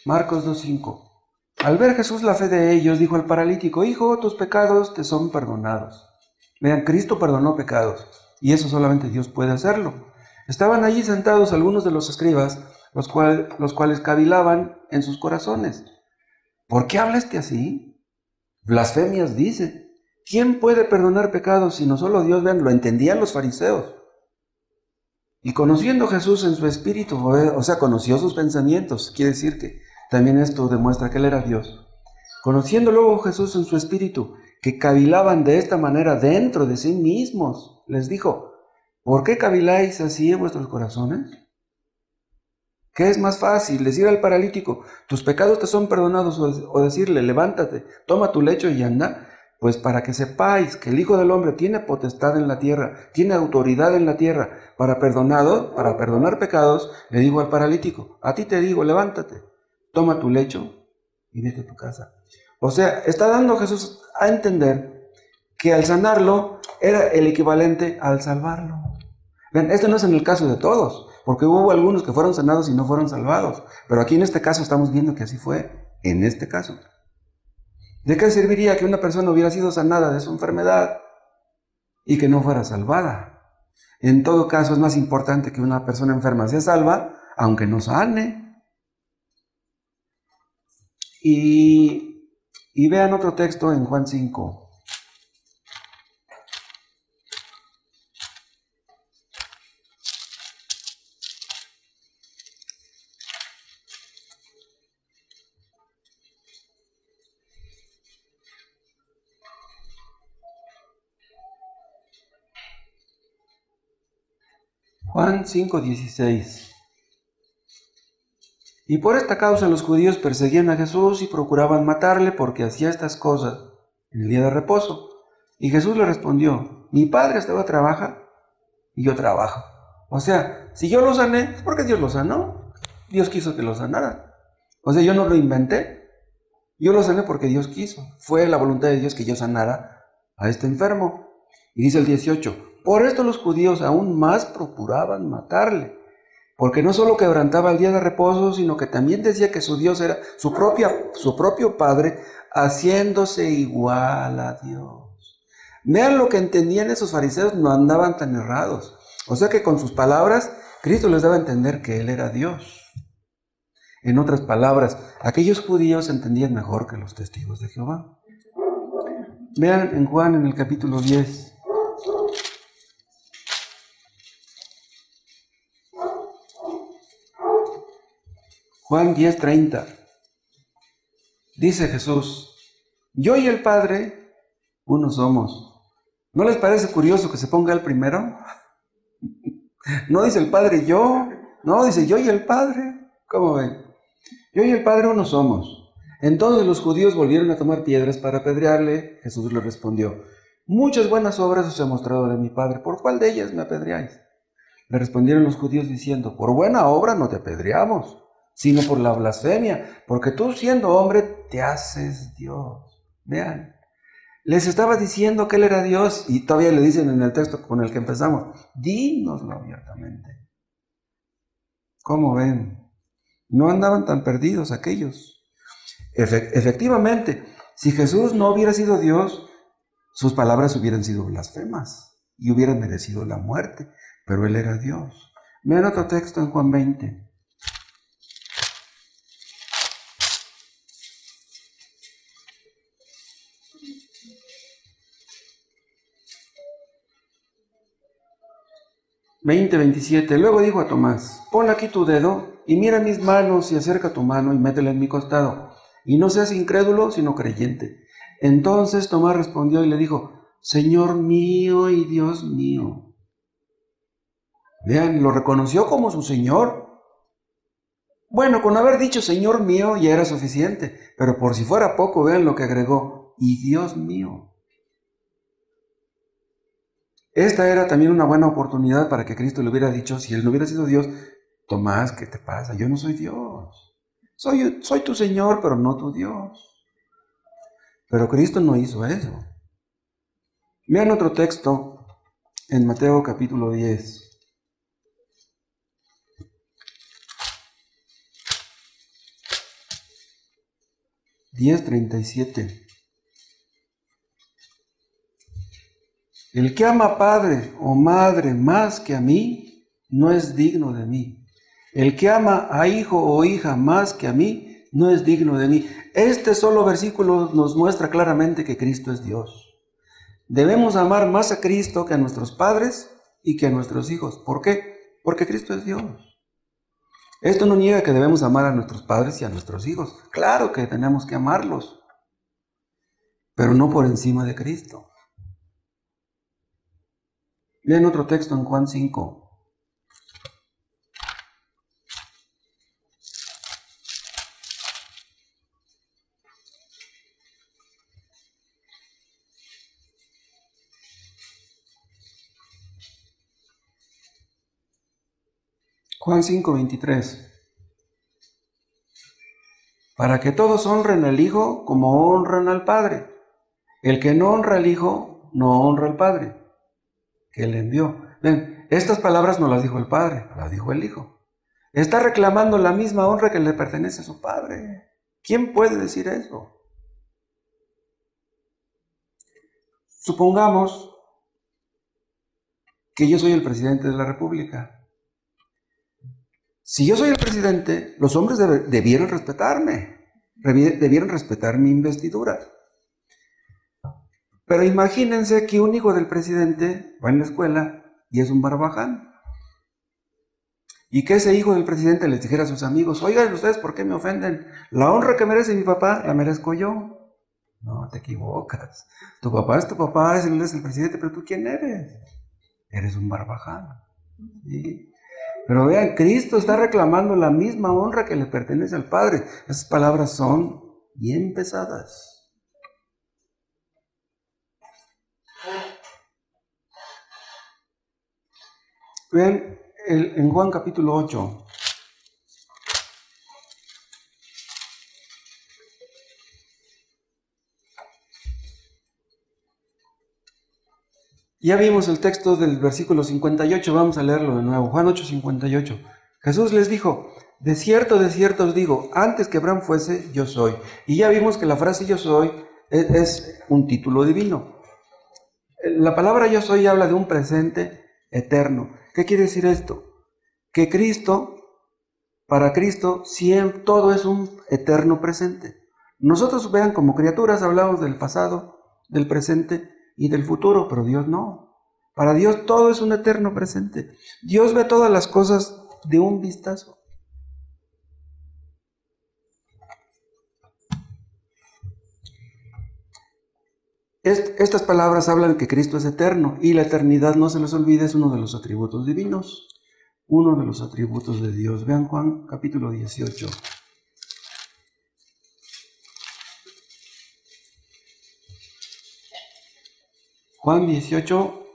Speaker 1: Marcos 2:5. Al ver Jesús la fe de ellos, dijo al paralítico: Hijo, tus pecados te son perdonados. Vean, Cristo perdonó pecados, y eso solamente Dios puede hacerlo. Estaban allí sentados algunos de los escribas, los cuales cavilaban en sus corazones. ¿Por qué hablaste así? Blasfemias dice. ¿Quién puede perdonar pecados sino solo Dios? Vean, lo entendían los fariseos. Y conociendo Jesús en su espíritu, o sea, conoció sus pensamientos, quiere decir que también esto demuestra que Él era Dios. Conociendo luego Jesús en su espíritu, que cavilaban de esta manera dentro de sí mismos, les dijo: ¿por qué caviláis así en vuestros corazones? ¿Qué es más fácil, decir al paralítico: tus pecados te son perdonados, o decirle: levántate, toma tu lecho y anda? Pues para que sepáis que el Hijo del Hombre tiene potestad en la tierra, tiene autoridad en la tierra para perdonar pecados, le digo al paralítico: a ti te digo, levántate, toma tu lecho y vete a tu casa. O sea, está dando Jesús a entender que al sanarlo era el equivalente al salvarlo. Vean, esto no es en el caso de todos, porque hubo algunos que fueron sanados y no fueron salvados. Pero aquí en este caso estamos viendo que así fue, en este caso. ¿De qué serviría que una persona hubiera sido sanada de su enfermedad y que no fuera salvada? En todo caso, es más importante que una persona enferma sea salva, aunque no sane. Y vean otro texto en Juan 5. Juan 5:16. Y por esta causa los judíos perseguían a Jesús y procuraban matarle porque hacía estas cosas en el día de reposo. Y Jesús le respondió: mi Padre hasta ahora trabaja y yo trabajo. O sea, si yo lo sané, es porque Dios lo sanó. Dios quiso que lo sanara. O sea, yo no lo inventé. Yo lo sané porque Dios quiso. Fue la voluntad de Dios que yo sanara a este enfermo. Y dice el 18: por esto los judíos aún más procuraban matarle, porque no solo quebrantaba el día de reposo, sino que también decía que su Dios era su propio Padre, haciéndose igual a Dios. Vean lo que entendían esos fariseos, no andaban tan errados. O sea que con sus palabras, Cristo les daba a entender que Él era Dios. En otras palabras, aquellos judíos entendían mejor que los testigos de Jehová. Vean en Juan en el capítulo 10. Juan 10:30. Dice Jesús: yo y el Padre, uno somos. ¿No les parece curioso que se ponga el primero? No dice el Padre yo, no, dice yo y el Padre. ¿Cómo ven? Yo y el Padre uno somos. Entonces los judíos volvieron a tomar piedras para apedrearle. Jesús les respondió: muchas buenas obras os he mostrado de mi Padre, ¿por cuál de ellas me apedreáis? Le respondieron los judíos diciendo: por buena obra no te apedreamos, sino por la blasfemia, porque tú, siendo hombre, te haces Dios. Vean, les estaba diciendo que Él era Dios, y todavía le dicen en el texto con el que empezamos: dínoslo abiertamente. ¿Cómo ven? No andaban tan perdidos aquellos. Efectivamente, si Jesús no hubiera sido Dios, sus palabras hubieran sido blasfemas y hubieran merecido la muerte, pero Él era Dios. Vean otro texto en Juan 20. 20:27. Luego dijo a Tomás: pon aquí tu dedo y mira mis manos y acerca tu mano y métela en mi costado. Y no seas incrédulo, sino creyente. Entonces Tomás respondió y le dijo: Señor mío y Dios mío. Vean, lo reconoció como su Señor. Bueno, con haber dicho Señor mío ya era suficiente, pero por si fuera poco, vean lo que agregó: y Dios mío. Esta era también una buena oportunidad para que Cristo le hubiera dicho, si él no hubiera sido Dios: Tomás, ¿qué te pasa? Yo no soy Dios. Soy tu Señor, pero no tu Dios. Pero Cristo no hizo eso. Vean otro texto en Mateo capítulo 10. 10:37. El que ama a padre o madre más que a mí, no es digno de mí. El que ama a hijo o hija más que a mí, no es digno de mí. Este solo versículo nos muestra claramente que Cristo es Dios. Debemos amar más a Cristo que a nuestros padres y que a nuestros hijos. ¿Por qué? Porque Cristo es Dios. Esto no niega que debemos amar a nuestros padres y a nuestros hijos. Claro que tenemos que amarlos, pero no por encima de Cristo. Lean otro texto en Juan 5. Juan 5:23. Para que todos honren al Hijo como honran al Padre. El que no honra al Hijo, no honra al Padre que le envió. Ven, estas palabras no las dijo el Padre, las dijo el Hijo. Está reclamando la misma honra que le pertenece a su Padre. ¿Quién puede decir eso? Supongamos que yo soy el presidente de la República. Si yo soy el presidente, los hombres debieron respetarme, debieron respetar mi investidura. Pero imagínense que un hijo del presidente va en la escuela y es un barbaján. Y que ese hijo del presidente les dijera a sus amigos: oigan, ¿ustedes por qué me ofenden? La honra que merece mi papá, la merezco yo. No, te equivocas. Tu papá, él es el presidente, pero ¿tú quién eres? Eres un barbaján. ¿Sí? Pero vean, Cristo está reclamando la misma honra que le pertenece al Padre. Esas palabras son bien pesadas. Vean en Juan capítulo 8. Ya vimos el texto del versículo 58, vamos a leerlo de nuevo. Juan 8:58. Jesús les dijo: de cierto os digo, antes que Abraham fuese, yo soy. Y ya vimos que la frase yo soy es un título divino. La palabra yo soy habla de un presente eterno. ¿Qué quiere decir esto? Que para Cristo, siempre todo es un eterno presente. Nosotros, vean, como criaturas hablamos del pasado, del presente y del futuro, pero Dios no. Para Dios todo es un eterno presente. Dios ve todas las cosas de un vistazo. Estas palabras hablan que Cristo es eterno y la eternidad, no se les olvide, es uno de los atributos divinos, uno de los atributos de Dios. Vean Juan capítulo 18. Juan 18,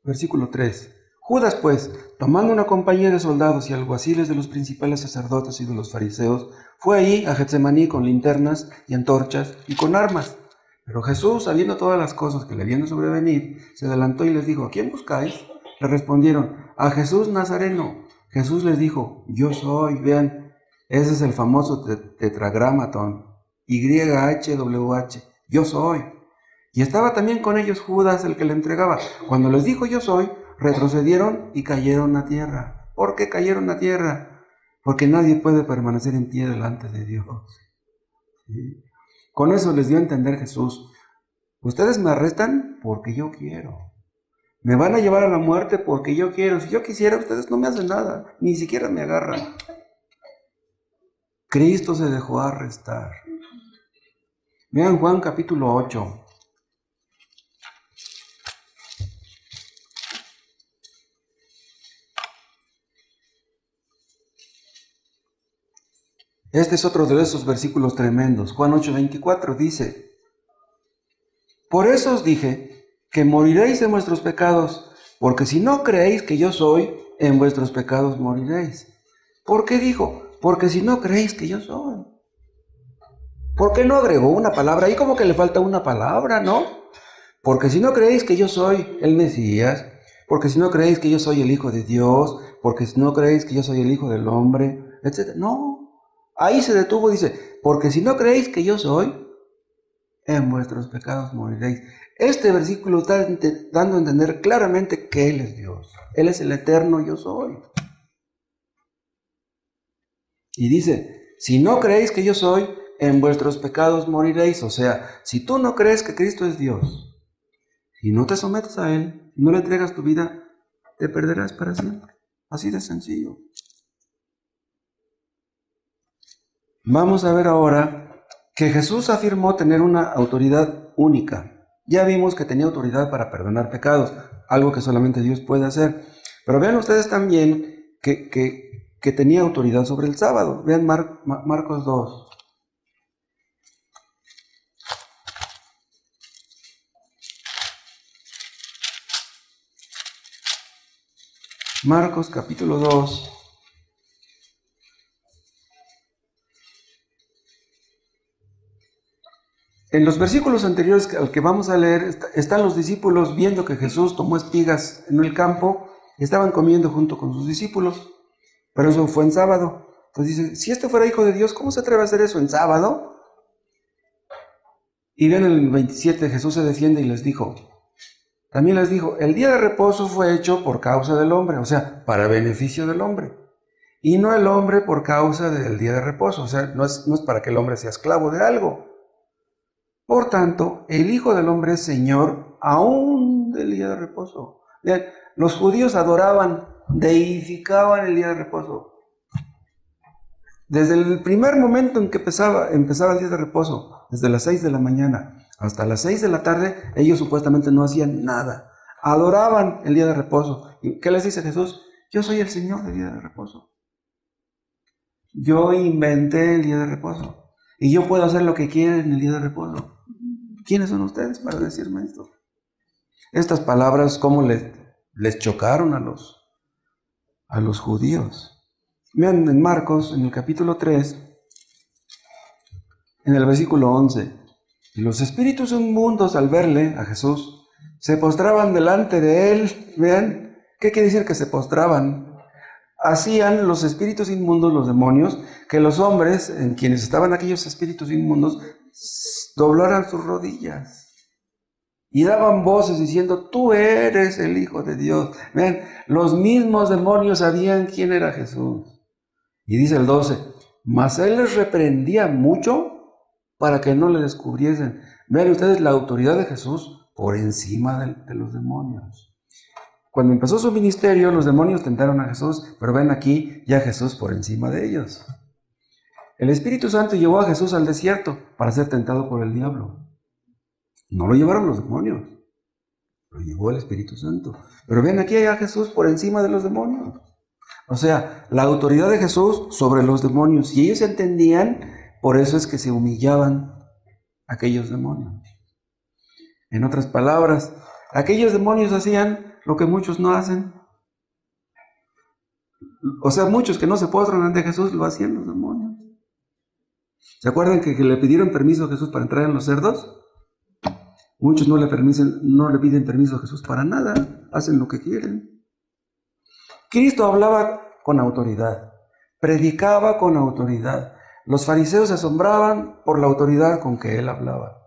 Speaker 1: versículo 3. Judas, pues, tomando una compañía de soldados y alguaciles de los principales sacerdotes y de los fariseos, fue ahí a Getsemaní con linternas y antorchas y con armas. Pero Jesús, sabiendo todas las cosas que le habían de sobrevenir, se adelantó y les dijo: ¿a quién buscáis? Le respondieron: a Jesús Nazareno. Jesús les dijo: yo soy. Vean, ese es el famoso tetragramatón, YHWH, yo soy. Y estaba también con ellos Judas, el que le entregaba. Cuando les dijo yo soy, retrocedieron y cayeron a tierra. ¿Por qué cayeron a tierra? Porque nadie puede permanecer en pie delante de Dios. ¿Sí? Con eso les dio a entender Jesús: ustedes me arrestan porque yo quiero. Me van a llevar a la muerte porque yo quiero. Si yo quisiera, ustedes no me hacen nada, ni siquiera me agarran. Cristo se dejó arrestar. Vean Juan capítulo 8. Este es otro de esos versículos tremendos. Juan 8:24 dice: por eso os dije que moriréis en vuestros pecados, porque si no creéis que yo soy, en vuestros pecados moriréis. ¿Por qué dijo? Porque si no creéis que yo soy. ¿Por qué no agregó una palabra? Ahí como que le falta una palabra, ¿no? Porque si no creéis que yo soy el Mesías, porque si no creéis que yo soy el Hijo de Dios, porque si no creéis que yo soy el Hijo del Hombre, etc. No, ahí se detuvo, dice, porque si no creéis que yo soy, en vuestros pecados moriréis. Este versículo está dando a entender claramente que Él es Dios. Él es el eterno yo soy. Y dice, si no creéis que yo soy, en vuestros pecados moriréis. O sea, si tú no crees que Cristo es Dios, y no te sometes a Él, y no le entregas tu vida, te perderás para siempre. Así de sencillo. Vamos a ver ahora que Jesús afirmó tener una autoridad única. Ya vimos que tenía autoridad para perdonar pecados, algo que solamente Dios puede hacer. Pero vean ustedes también que tenía autoridad sobre el sábado. Vean Marcos 2. Marcos capítulo 2. En los versículos anteriores al que vamos a leer, están los discípulos viendo que Jesús tomó espigas en el campo y estaban comiendo junto con sus discípulos. Pero eso fue en sábado. Entonces dice, si este fuera hijo de Dios, ¿cómo se atreve a hacer eso en sábado? Y ven el 27, Jesús se defiende y les dijo, también les dijo, el día de reposo fue hecho por causa del hombre, o sea, para beneficio del hombre. Y no el hombre por causa del día de reposo, o sea, no es para que el hombre sea esclavo de algo. Por tanto, el Hijo del Hombre es Señor aún del día de reposo. Vean, los judíos adoraban, deificaban el día de reposo. Desde el primer momento en que empezaba el día de reposo, desde las 6 de la mañana hasta las 6 de la tarde, ellos supuestamente no hacían nada. Adoraban el día de reposo. ¿Y qué les dice Jesús? Yo soy el Señor del día de reposo. Yo inventé el día de reposo. Y yo puedo hacer lo que quiera en el día de reposo. ¿Quiénes son ustedes para decirme esto? Estas palabras, ¿cómo les chocaron a los judíos? Vean en Marcos, en el capítulo 3, en el versículo 11. Y los espíritus inmundos, al verle, a Jesús, se postraban delante de él. Vean, ¿qué quiere decir que se postraban? Hacían los espíritus inmundos, los demonios, que los hombres, en quienes estaban aquellos espíritus inmundos, doblaran sus rodillas y daban voces diciendo, tú eres el Hijo de Dios. Vean, los mismos demonios sabían quién era Jesús. Y dice el 12, mas él les reprendía mucho para que no le descubriesen. Vean ustedes la autoridad de Jesús por encima de los demonios. Cuando empezó su ministerio, los demonios tentaron a Jesús, pero ven aquí ya Jesús por encima de ellos. El Espíritu Santo llevó a Jesús al desierto para ser tentado por el diablo. No lo llevaron los demonios, lo llevó el Espíritu Santo. Pero ven aquí a Jesús por encima de los demonios. O sea, la autoridad de Jesús sobre los demonios. Y ellos entendían, por eso es que se humillaban aquellos demonios. En otras palabras, aquellos demonios hacían lo que muchos no hacen. O sea, muchos que no se postran ante Jesús lo hacían los demonios. ¿Se acuerdan que le pidieron permiso a Jesús para entrar en los cerdos? Muchos no le piden permiso a Jesús para nada, hacen lo que quieren. Cristo hablaba con autoridad, predicaba con autoridad. Los fariseos se asombraban por la autoridad con que él hablaba.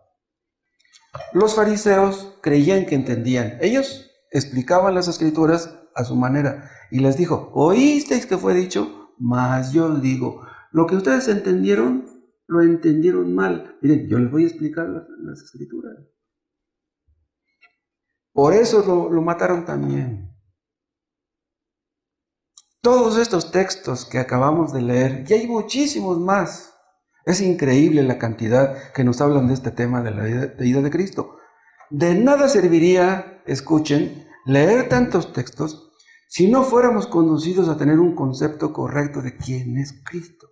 Speaker 1: Los fariseos creían que entendían. Ellos explicaban las escrituras a su manera y les dijo, oísteis que fue dicho, mas yo os digo, lo que ustedes entendieron, lo entendieron mal. Miren, yo les voy a explicar las escrituras. Por eso lo mataron también. Todos estos textos que acabamos de leer, y hay muchísimos más. Es increíble la cantidad que nos hablan de este tema de la deidad de Cristo. De nada serviría, escuchen, leer tantos textos si no fuéramos conducidos a tener un concepto correcto de quién es Cristo.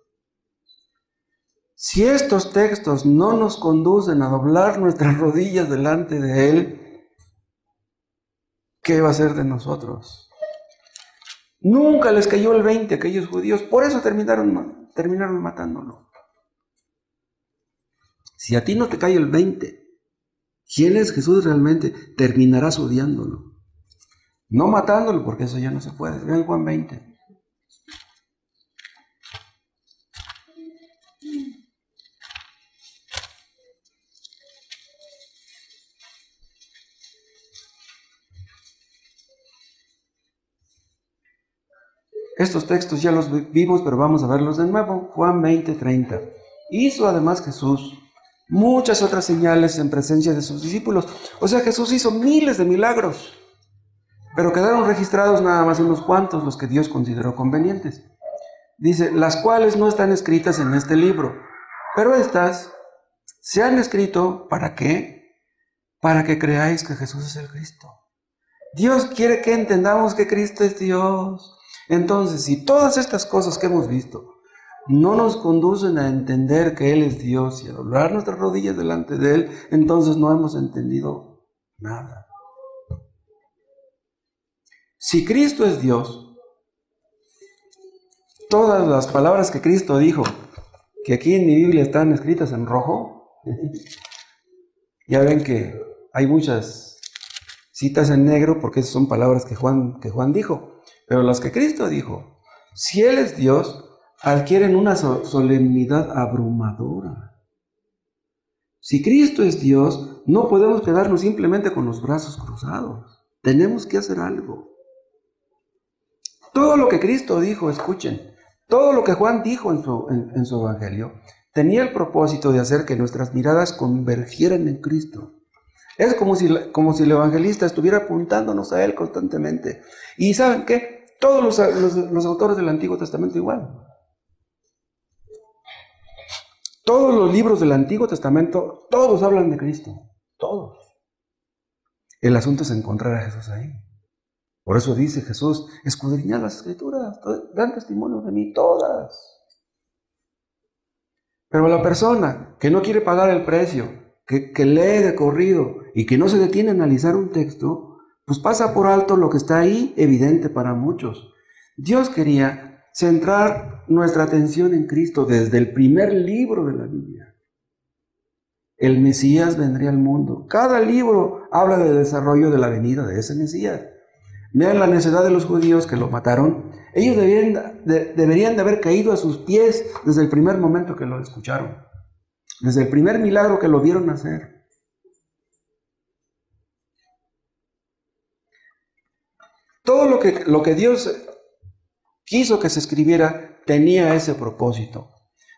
Speaker 1: Si estos textos no nos conducen a doblar nuestras rodillas delante de Él, ¿qué va a ser de nosotros? Nunca les cayó el 20 a aquellos judíos, por eso terminaron matándolo. Si a ti no te cae el 20, ¿quién es Jesús realmente? Terminarás odiándolo. No matándolo, porque eso ya no se puede. Vean Juan 20. Estos textos ya los vimos, pero vamos a verlos de nuevo. Juan 20:30. Hizo además Jesús muchas otras señales en presencia de sus discípulos. O sea, Jesús hizo miles de milagros, pero quedaron registrados nada más unos cuantos, los que Dios consideró convenientes. Dice, las cuales no están escritas en este libro, pero estas se han escrito, ¿para qué? Para que creáis que Jesús es el Cristo. Dios quiere que entendamos que Cristo es Dios. Entonces, si todas estas cosas que hemos visto no nos conducen a entender que Él es Dios y a doblar nuestras rodillas delante de Él, entonces no hemos entendido nada. Si Cristo es Dios, todas las palabras que Cristo dijo, que aquí en mi Biblia están escritas en rojo, ya ven que hay muchas citas en negro porque esas son palabras que Juan dijo. Pero las que Cristo dijo, si Él es Dios, adquieren una solemnidad abrumadora. Si Cristo es Dios, no podemos quedarnos simplemente con los brazos cruzados. Tenemos que hacer algo. Todo lo que Cristo dijo, escuchen, todo lo que Juan dijo en su evangelio, tenía el propósito de hacer que nuestras miradas convergieran en Cristo. Es como si el evangelista estuviera apuntándonos a Él constantemente. ¿Y saben qué? Todos los autores del Antiguo Testamento igual. Todos los libros del Antiguo Testamento, todos hablan de Cristo. Todos. El asunto es encontrar a Jesús ahí. Por eso dice Jesús, escudriñad las Escrituras, dan testimonio de mí, todas. Pero la persona que no quiere pagar el precio, que lee de corrido y que no se detiene a analizar un texto, pues pasa por alto lo que está ahí, evidente para muchos. Dios quería centrar nuestra atención en Cristo desde el primer libro de la Biblia. El Mesías vendría al mundo. Cada libro habla del desarrollo de la venida de ese Mesías. Vean la necedad de los judíos que lo mataron. Ellos deberían de haber caído a sus pies desde el primer momento que lo escucharon. Desde el primer milagro que lo vieron hacer. Todo lo que Dios quiso que se escribiera tenía ese propósito,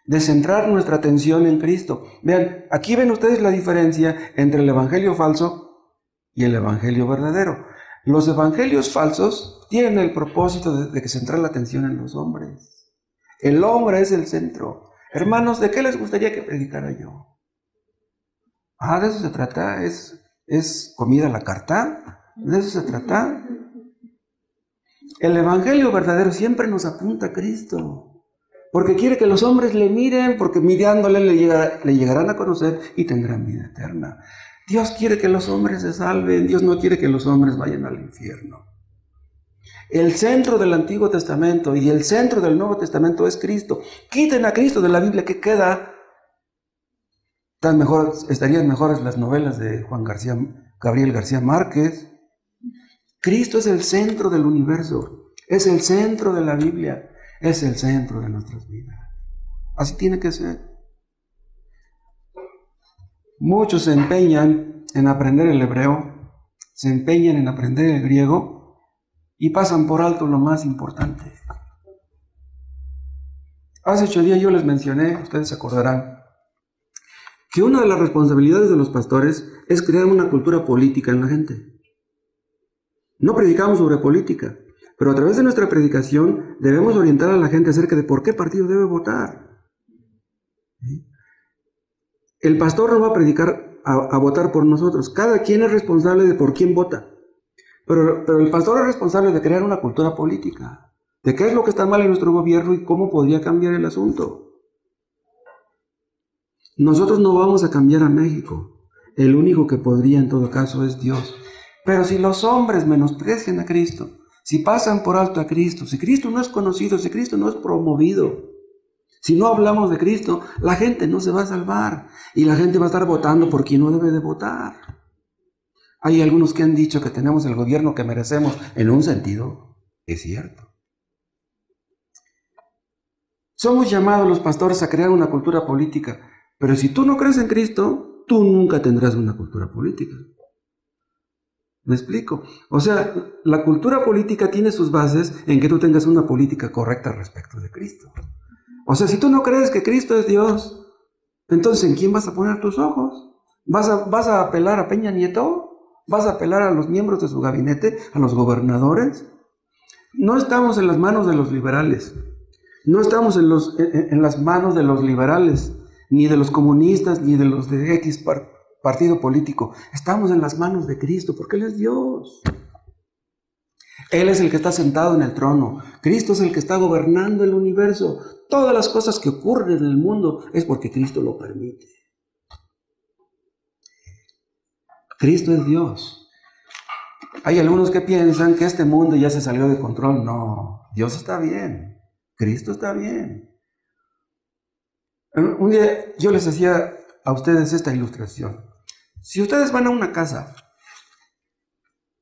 Speaker 1: de centrar nuestra atención en Cristo. Vean, aquí ven ustedes la diferencia entre el evangelio falso y el evangelio verdadero. Los evangelios falsos tienen el propósito de centrar la atención en los hombres. El hombre es el centro. Hermanos, ¿de qué les gustaría que predicara yo? De eso se trata. ¿Es comida a la carta? ¿De eso se trata? El evangelio verdadero siempre nos apunta a Cristo, porque quiere que los hombres le miren, porque mirándole le llegarán a conocer y tendrán vida eterna. Dios quiere que los hombres se salven, Dios no quiere que los hombres vayan al infierno. El centro del Antiguo Testamento y el centro del Nuevo Testamento es Cristo. Quiten a Cristo de la Biblia, ¿qué queda? Estarían mejores las novelas de Gabriel García Márquez. Cristo es el centro del universo, es el centro de la Biblia, es el centro de nuestras vidas. Así tiene que ser. Muchos se empeñan en aprender el hebreo, se empeñan en aprender el griego y pasan por alto lo más importante. Hace 8 días yo les mencioné, ustedes se acordarán, que una de las responsabilidades de los pastores es crear una cultura política en la gente. No predicamos sobre política, pero a través de nuestra predicación debemos orientar a la gente acerca de por qué partido debe votar. El pastor no va a predicar a votar por nosotros. Cada quien es responsable de por quién vota. Pero el pastor es responsable de crear una cultura política, de qué es lo que está mal en nuestro gobierno y cómo podría cambiar el asunto. Nosotros no vamos a cambiar a México. El único que podría en todo caso es Dios. Pero si los hombres menosprecian a Cristo, si pasan por alto a Cristo, si Cristo no es conocido, si Cristo no es promovido, si no hablamos de Cristo, la gente no se va a salvar y la gente va a estar votando por quien no debe de votar. Hay algunos que han dicho que tenemos el gobierno que merecemos. En un sentido, es cierto. Somos llamados los pastores a crear una cultura política, pero si tú no crees en Cristo, tú nunca tendrás una cultura política. ¿Me explico? O sea, la cultura política tiene sus bases en que tú tengas una política correcta respecto de Cristo. O sea, si tú no crees que Cristo es Dios, entonces ¿en quién vas a poner tus ojos? ¿Vas a apelar a Peña Nieto? ¿Vas a apelar a los miembros de su gabinete, a los gobernadores? No estamos en las manos de los liberales. No estamos en las manos de los liberales, ni de los comunistas, ni de los de X partido político. Estamos en las manos de Cristo, porque Él es Dios. Él es el que está sentado en el trono. Cristo es el que está gobernando el universo. Todas las cosas que ocurren en el mundo es porque Cristo lo permite. Cristo es Dios. Hay algunos que piensan que este mundo ya se salió de control. No, Dios está bien. Cristo está bien. Un día yo les hacía a ustedes esta ilustración. Si ustedes van a una casa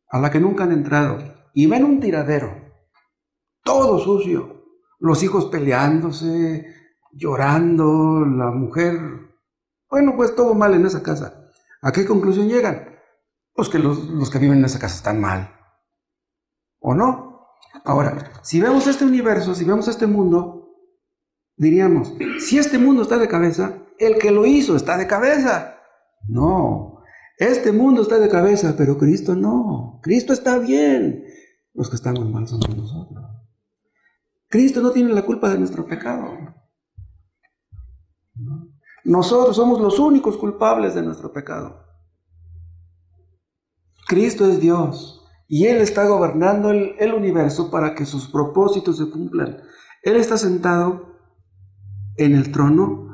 Speaker 1: a la que nunca han entrado y ven un tiradero, todo sucio, los hijos peleándose, llorando, la mujer, bueno, pues todo mal en esa casa, ¿a qué conclusión llegan? Pues que los que viven en esa casa están mal, ¿o no? Ahora, si vemos este universo, si vemos este mundo, diríamos, si este mundo está de cabeza, el que lo hizo está de cabeza. No, este mundo está de cabeza, pero Cristo no. Cristo está bien. Los que estamos mal somos nosotros. Cristo no tiene la culpa de nuestro pecado. Nosotros somos los únicos culpables de nuestro pecado. Cristo es Dios y Él está gobernando el universo para que sus propósitos se cumplan. Él está sentado en el trono,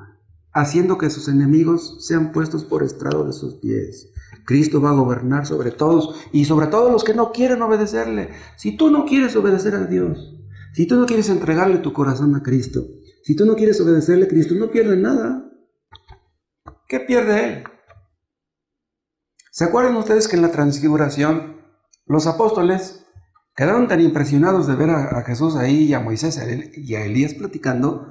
Speaker 1: haciendo que sus enemigos sean puestos por estrado de sus pies. Cristo va a gobernar sobre todos y sobre todos los que no quieren obedecerle. Si tú no quieres obedecer a Dios, si tú no quieres entregarle tu corazón a Cristo, si tú no quieres obedecerle a Cristo, no pierdes nada. ¿Qué pierde Él? ¿Se acuerdan ustedes que en la transfiguración los apóstoles quedaron tan impresionados de ver a Jesús ahí y a Moisés y a Elías platicando,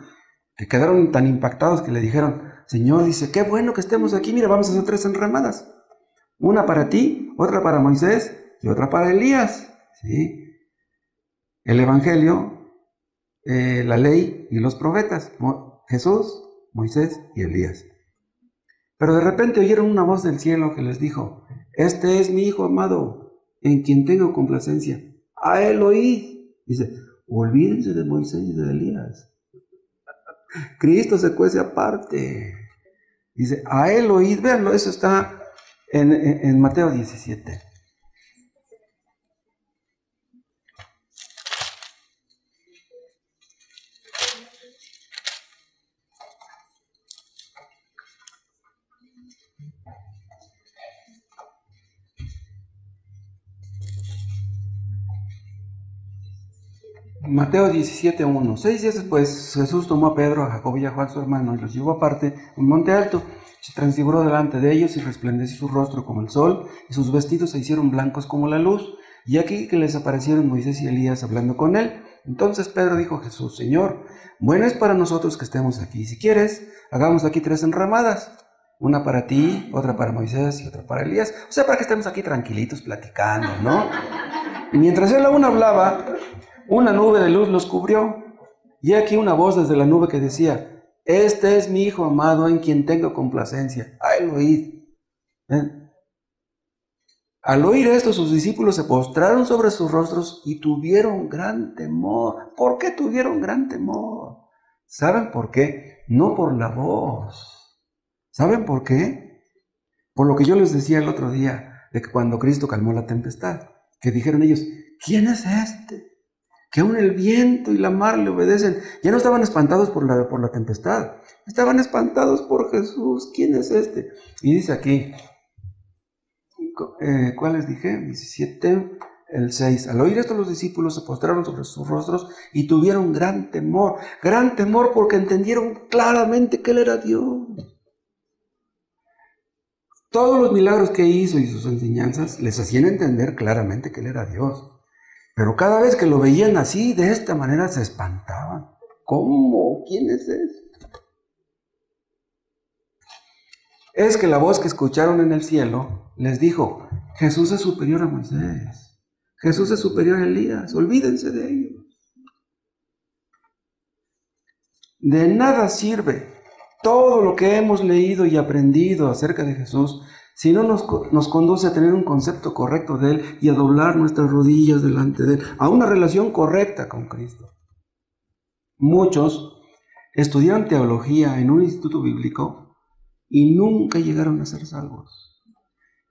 Speaker 1: que quedaron tan impactados que le dijeron, Señor, dice, qué bueno que estemos aquí, mira, vamos a hacer 3 enramadas. Una para ti, otra para Moisés y otra para Elías. ¿Sí? El Evangelio, la ley y los profetas, Jesús, Moisés y Elías. Pero de repente oyeron una voz del cielo que les dijo, este es mi Hijo amado, en quien tengo complacencia. A Él oíd. Dice, olvídense de Moisés y de Elías. Cristo se cuece aparte. Dice, a Él oíd. Véanlo, eso está en Mateo 17. Mateo 17:1. 6 días después, Jesús tomó a Pedro, a Jacobo y a Juan su hermano, y los llevó aparte a un monte alto. Se transfiguró delante de ellos y resplandeció su rostro como el sol, y sus vestidos se hicieron blancos como la luz. Y aquí que les aparecieron Moisés y Elías hablando con él. Entonces Pedro dijo a Jesús, Señor, bueno es para nosotros que estemos aquí. Si quieres, hagamos aquí 3 enramadas. Una para ti, otra para Moisés y otra para Elías. O sea, para que estemos aquí tranquilitos platicando, ¿no? Y mientras él aún hablaba, una nube de luz los cubrió, y aquí una voz desde la nube que decía, este es mi Hijo amado en quien tengo complacencia, a Él oíd. Al oír esto, sus discípulos se postraron sobre sus rostros y tuvieron gran temor. ¿Por qué tuvieron gran temor? ¿Saben por qué? No por la voz. ¿Saben por qué? Por lo que yo les decía el otro día, de que cuando Cristo calmó la tempestad, que dijeron ellos, ¿quién es este? Que aún el viento y la mar le obedecen. Ya no estaban espantados por la tempestad, estaban espantados por Jesús. ¿Quién es este? Y dice aquí, ¿cuál les dije? 17, el 6. Al oír esto los discípulos se postraron sobre sus rostros y tuvieron gran temor porque entendieron claramente que Él era Dios. Todos los milagros que hizo y sus enseñanzas les hacían entender claramente que Él era Dios. Pero cada vez que lo veían así, de esta manera, se espantaban. ¿Cómo? ¿Quién es este? Es que la voz que escucharon en el cielo les dijo, Jesús es superior a Moisés, Jesús es superior a Elías, olvídense de ellos. De nada sirve todo lo que hemos leído y aprendido acerca de Jesús si no nos conduce a tener un concepto correcto de Él y a doblar nuestras rodillas delante de Él, a una relación correcta con Cristo. Muchos estudiaron teología en un instituto bíblico y nunca llegaron a ser salvos.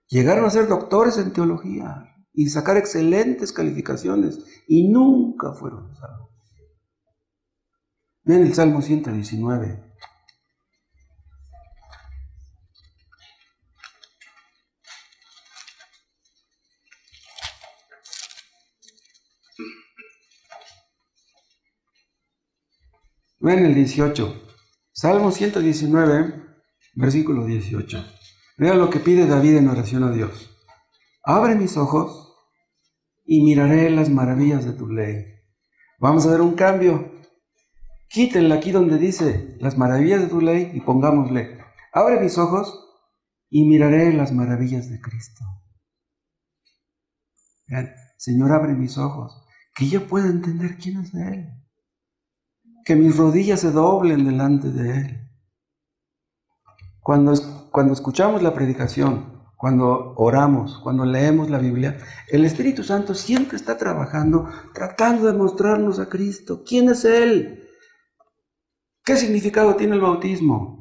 Speaker 1: Llegaron a ser doctores en teología y sacar excelentes calificaciones y nunca fueron salvos. Vean el Salmo 119. Vean el 18. Salmo 119, versículo 18. Vean lo que pide David en oración a Dios. Abre mis ojos y miraré las maravillas de tu ley. Vamos a ver un cambio. Quítenle aquí donde dice las maravillas de tu ley y pongámosle, abre mis ojos y miraré las maravillas de Cristo. Vean, Señor, abre mis ojos, que yo pueda entender quién es Él. Que mis rodillas se doblen delante de Él. Cuando escuchamos la predicación, cuando oramos, cuando leemos la Biblia, el Espíritu Santo siempre está trabajando, tratando de mostrarnos a Cristo. ¿Quién es Él? ¿Qué significado tiene el bautismo?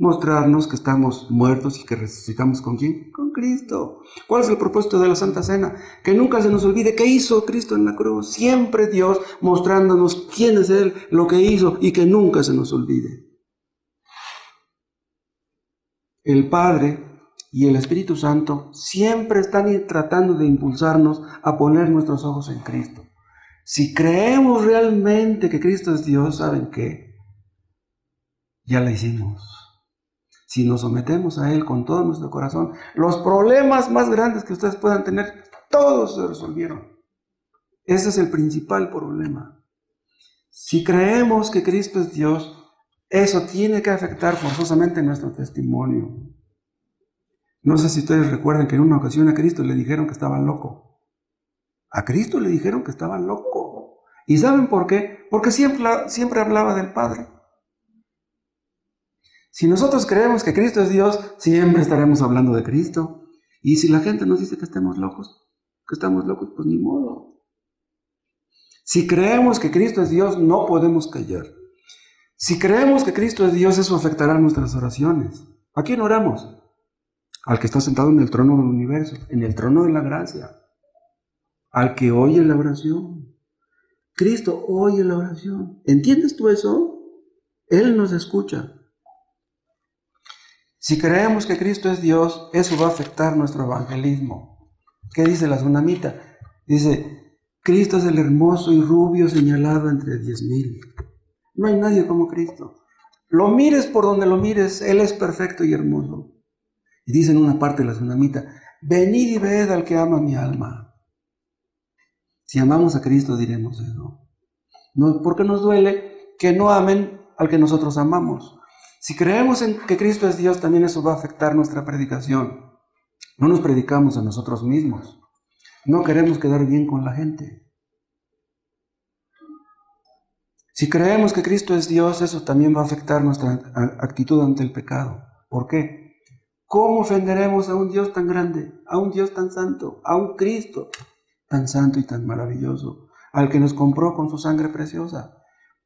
Speaker 1: Mostrarnos que estamos muertos y que resucitamos ¿con quién? Con Cristo. ¿Cuál es el propósito de la Santa Cena? Que nunca se nos olvide qué hizo Cristo en la cruz. Siempre Dios mostrándonos quién es Él, lo que hizo y que nunca se nos olvide. El Padre y el Espíritu Santo siempre están tratando de impulsarnos a poner nuestros ojos en Cristo. Si creemos realmente que Cristo es Dios, ¿saben qué? Ya la hicimos. Si nos sometemos a Él con todo nuestro corazón, los problemas más grandes que ustedes puedan tener, todos se resolvieron. Ese es el principal problema. Si creemos que Cristo es Dios, eso tiene que afectar forzosamente nuestro testimonio. No sé si ustedes recuerdan que en una ocasión a Cristo le dijeron que estaba loco. A Cristo le dijeron que estaba loco. ¿Y saben por qué? Porque siempre hablaba del Padre. Si nosotros creemos que Cristo es Dios, siempre estaremos hablando de Cristo. Y si la gente nos dice que estamos locos, pues ni modo. Si creemos que Cristo es Dios, no podemos callar. Si creemos que Cristo es Dios, eso afectará nuestras oraciones. ¿A quién oramos? Al que está sentado en el trono del universo, en el trono de la gracia. Al que oye la oración. Cristo oye la oración. ¿Entiendes tú eso? Él nos escucha. Si creemos que Cristo es Dios, eso va a afectar nuestro evangelismo. ¿Qué dice la tsunamita? Dice, Cristo es el hermoso y rubio señalado entre 10,000. No hay nadie como Cristo. Lo mires por donde lo mires, Él es perfecto y hermoso. Y dice en una parte de la tsunamita, venid y ved al que ama mi alma. Si amamos a Cristo diremos eso. No, porque nos duele que no amen al que nosotros amamos. Si creemos en que Cristo es Dios, también eso va a afectar nuestra predicación. No nos predicamos a nosotros mismos. No queremos quedar bien con la gente. Si creemos que Cristo es Dios, eso también va a afectar nuestra actitud ante el pecado. ¿Por qué? ¿Cómo ofenderemos a un Dios tan grande, a un Dios tan santo, a un Cristo tan santo y tan maravilloso, al que nos compró con su sangre preciosa?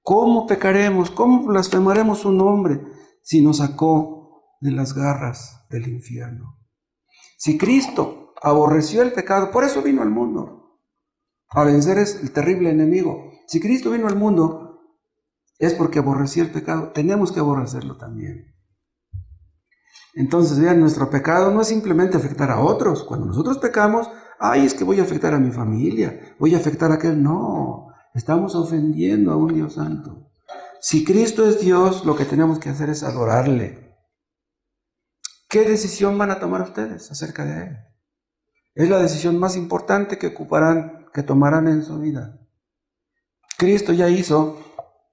Speaker 1: ¿Cómo pecaremos, cómo blasfemaremos su nombre si nos sacó de las garras del infierno? Si Cristo aborreció el pecado, por eso vino al mundo, a vencer el terrible enemigo. Si Cristo vino al mundo, es porque aborreció el pecado. Tenemos que aborrecerlo también. Entonces, vean, nuestro pecado no es simplemente afectar a otros. Cuando nosotros pecamos, ay, es que voy a afectar a mi familia, voy a afectar a aquel. No, estamos ofendiendo a un Dios santo. Si Cristo es Dios, lo que tenemos que hacer es adorarle. ¿Qué decisión van a tomar ustedes acerca de Él? Es la decisión más importante que tomarán en su vida. Cristo ya hizo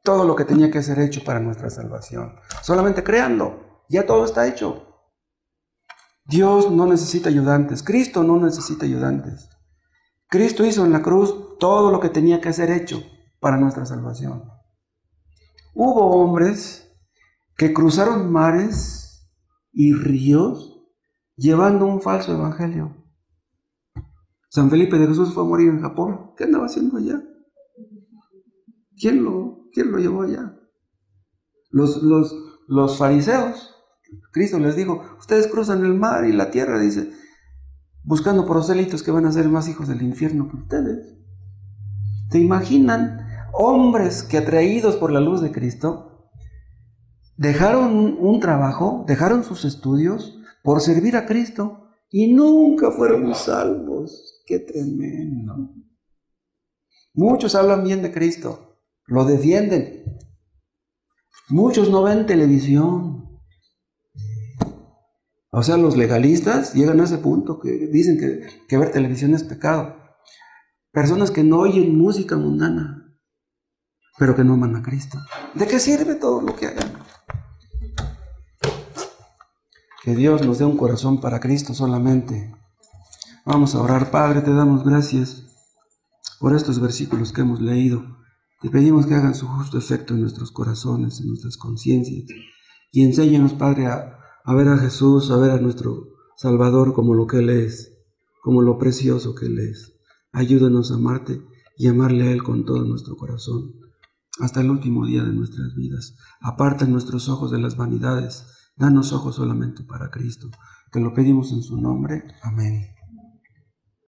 Speaker 1: todo lo que tenía que ser hecho para nuestra salvación. Solamente créanlo, ya todo está hecho. Dios no necesita ayudantes, Cristo no necesita ayudantes. Cristo hizo en la cruz todo lo que tenía que ser hecho para nuestra salvación. Hubo hombres que cruzaron mares y ríos llevando un falso evangelio. San Felipe de Jesús fue a morir en Japón. ¿Qué andaba haciendo allá? ¿Quién lo llevó allá? Los fariseos. Cristo les dijo, ustedes cruzan el mar y la tierra, dice, buscando prosélitos que van a ser más hijos del infierno que ustedes. ¿Te imaginan? Hombres que, atraídos por la luz de Cristo, dejaron un trabajo, dejaron sus estudios por servir a Cristo y nunca fueron salvos. ¡Qué tremendo! Muchos hablan bien de Cristo, lo defienden. Muchos no ven televisión. O sea, los legalistas llegan a ese punto que dicen que ver televisión es pecado. Personas que no oyen música mundana, pero que no aman a Cristo. ¿De qué sirve todo lo que hagan? Que Dios nos dé un corazón para Cristo solamente. Vamos a orar. Padre, te damos gracias por estos versículos que hemos leído. Te pedimos que hagan su justo efecto en nuestros corazones, en nuestras conciencias. Y enséñanos, Padre, a ver a Jesús, a ver a nuestro Salvador como lo que Él es, como lo precioso que Él es. Ayúdanos a amarte y amarle a Él con todo nuestro corazón, hasta el último día de nuestras vidas. Aparta nuestros ojos de las vanidades, danos ojos solamente para Cristo. Te lo pedimos en su nombre. Amén.